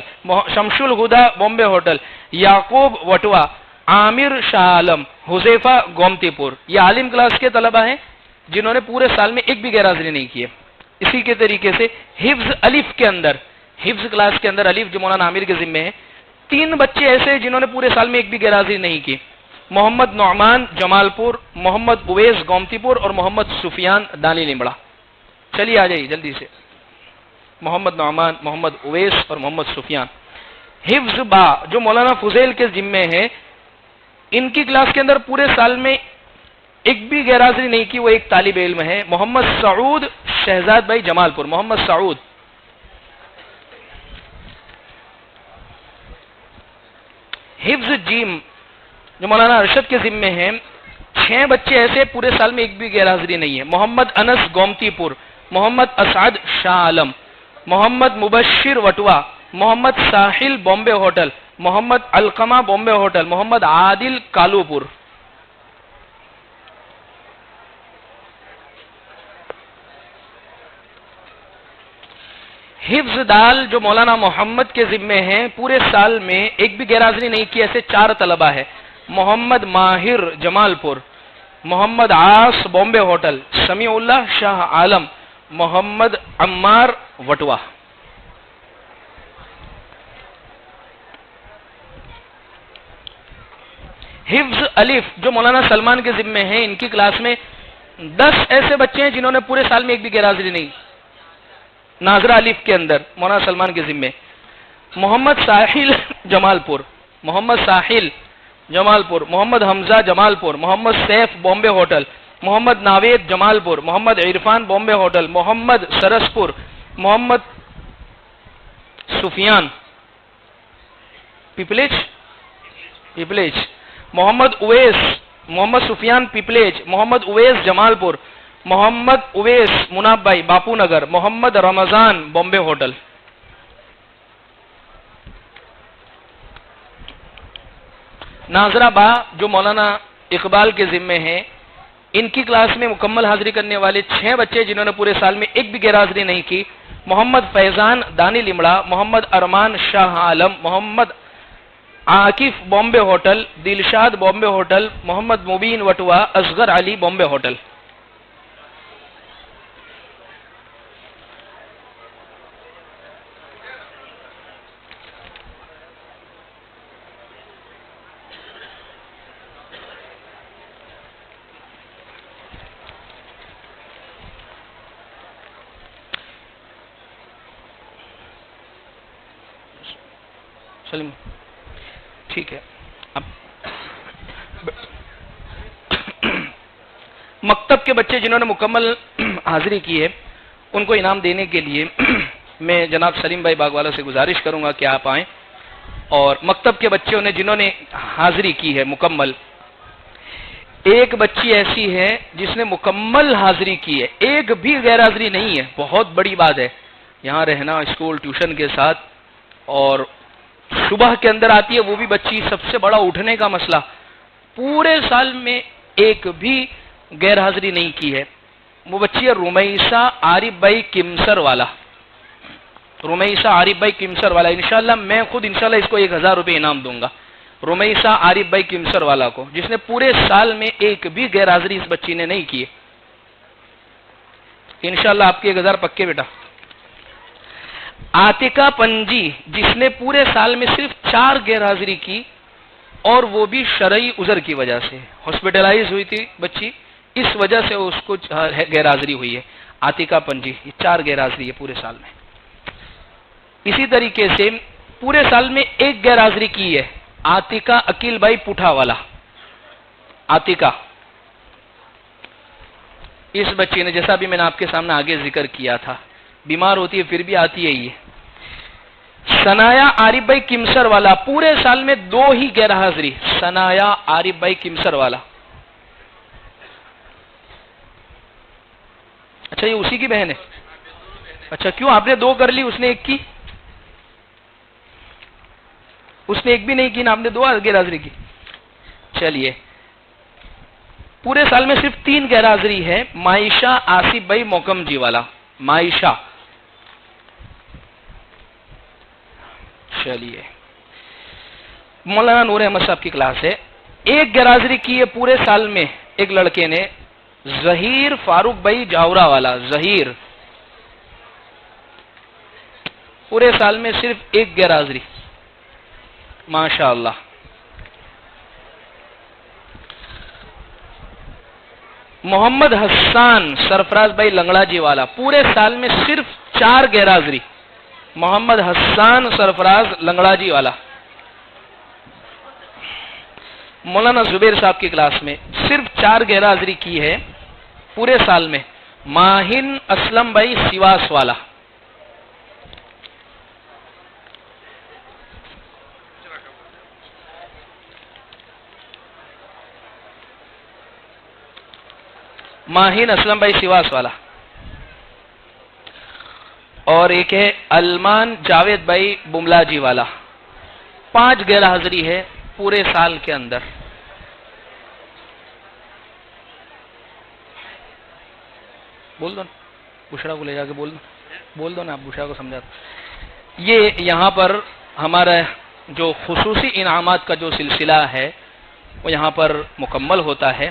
شمش الہدا بامبے ہوٹل, یعقوب وٹوا, عامر شاہ عالم, حذیفہ گومتی پور. یہ عالم کلاس کے طلبہ ہیں جنہوں نے پورے سال میں ایک بھی غیر حاضری نہیں کی ہے. اسی کے طریقے سے حفظ الف کے اندر, حفظ کلاس کے اندر الف جو مولانا عامر کے ذمے ہے, 3 بچے ایسے ہیں جنہوں نے پورے سال میں ایک بھی غیر حاضری نہیں کی. محمد نعمان جمال پور, محمد اویس گومتی پور اور محمد سفیان دانی لمبڑا. چلیے آ جائیے جلدی سے. محمد نعمان, محمد اویس اور محمد سفیان. حفظ با جو مولانا فضیل کے ذمے ہے, ان کی کلاس کے اندر پورے سال میں ایک بھی غیر حاضری نہیں کی, وہ ایک طالب علم ہے محمد سعود شہزاد بھائی جمال پور. محمد سعود. حفظ جیم جو مولانا ارشد کے ذمے ہیں, 6 بچے ایسے پورے سال میں ایک بھی غیر حاضری نہیں ہے. محمد انس گومتی پور, محمد اسعد شاہ عالم, محمد مبشر وٹوا, محمد ساحل بامبے ہوٹل, محمد علقمہ بامبے ہوٹل, محمد عادل کالو پور. حفظ دال جو مولانا محمد کے ذمے ہیں, پورے سال میں ایک بھی غیر حاضری نہیں کی. ایسے 4 طلبہ ہیں. محمد ماہر جمال پور, محمد عاص بامبے ہوٹل, سمیع اللہ شاہ عالم, محمد عمار وٹوا. حفظ الف جو مولانا سلمان کے ذمے ہیں, ان کی کلاس میں 10 ایسے بچے ہیں جنہوں نے پورے سال میں ایک بھی غیر حاضری نہیں. ناظرہ الف کے اندر مولانا سلمان کے ذمے. محمد ساحل جمال پور, محمد ساحل جمال پور, محمد حمزہ جمال پور, محمد سیف بامبے ہوٹل, محمد ناوید جمال پور, محمد عرفان بامبے ہوٹل, محمد سرسپور, محمد سفیان پیپلیج, محمد اویس, محمد سفیان پیپلیج, محمد اویس جمال پور, محمد اویس مناب بھائی باپو نگر, محمد رمضان بامبے ہوٹل. ناظرہ با جو مولانا اقبال کے ذمے ہیں, ان کی کلاس میں مکمل حاضری کرنے والے 6 بچے جنہوں نے پورے سال میں ایک بھی غیر حاضری نہیں کی. محمد فیضان دانی لمڑا, محمد ارمان شاہ عالم, محمد عاکف بامبے ہوٹل, دلشاد بامبے ہوٹل, محمد مبین وٹوا, اصغر علی بامبے ہوٹل. ٹھیک ہے. اب مکتب کے بچے جنہوں نے مکمل حاضری کی ہے ان کو انعام دینے کے لیے میں جناب سلیم بھائی باغوالا سے گزارش کروں گا کہ آپ آئیں. اور مکتب کے بچوں نے جنہوں نے حاضری کی ہے مکمل، ایک بچی ایسی ہے جس نے مکمل حاضری کی ہے، ایک بھی غیر حاضری نہیں ہے. بہت بڑی بات ہے یہاں رہنا اسکول ٹیوشن کے ساتھ، اور صبح کے اندر آتی ہے وہ بھی بچی. سب سے بڑا اٹھنے کا مسئلہ، پورے سال میں ایک بھی غیر حاضری نہیں کی ہے. وہ بچی ہے رمیسہ عارف بھائی کمسر والا. رمیسہ عارف بھائی کمسر والا. انشاءاللہ میں خود انشاءاللہ اس کو 1000 روپے انعام دوں گا. رمیسہ عارف بھائی کمسر والا کو، جس نے پورے سال میں ایک بھی غیر حاضری اس بچی نے نہیں کی ہے. انشاءاللہ آپ کے 1000 پکے بیٹا. عاتقہ پنجی، جس نے پورے سال میں صرف 4 غیر حاضری کی، اور وہ بھی شرعی عذر کی وجہ سے. ہاسپٹلائز ہوئی تھی بچی، اس وجہ سے اس کو غیر حاضری ہوئی ہے. عاتقہ پنجی، یہ 4 غیر حاضری ہے پورے سال میں. اسی طریقے سے پورے سال میں ایک غیر حاضری کی ہے عاتقہ عقیل بھائی پٹھا والا. عاتقہ، اس بچی نے، جیسا بھی میں نے آپ کے سامنے آگے ذکر کیا تھا، بیمار ہوتی ہے پھر بھی آتی ہے. یہ ثنایا عارف بھائی کمسر والا، پورے سال میں 2 ہی غیر حاضری. ثنایا عارف بھائی کمسر والا. اچھا یہ اسی کی بہن ہے. اچھا کیوں آپ نے 2 کر لی، اس نے 1 کی؟ اس نے 1 بھی نہیں کی نا، آپ نے 2 غیر حاضری کی. چلیے پورے سال میں صرف 3 غیر حاضری ہے. معائشہ آصف بھائی موکم جی والا. معائشہ. چلیے مولانا نور احمد صاحب کی کلاس ہے. 1 غیر حاضری کی ہے پورے سال میں ایک لڑکے نے، ظہیر فاروق بھائی جاورا والا. ظہیر، پورے سال میں صرف 1 غیر حاضری. ماشاء اللہ. محمد حسان سرفراز بھائی لنگڑا جی والا، پورے سال میں صرف 4 غیر حاضری. محمد حسان سرفراز لنگڑا جی والا. مولانا زبیر صاحب کی کلاس میں صرف 4 غیر حاضری کی ہے پورے سال میں. ماہن اسلم بھائی سواس والا. ماہین اسلم بھائی سواس والا. اور ایک ہے المان جاوید بھائی بملا جی والا. 5 غیر حاضری ہے پورے سال کے اندر. بول دو نا بشرا کو لے جا کے بول دو نا، آپ بشرا کو سمجھا. یہ یہاں پر ہمارا جو خصوصی انعامات کا جو سلسلہ ہے وہ یہاں پر مکمل ہوتا ہے.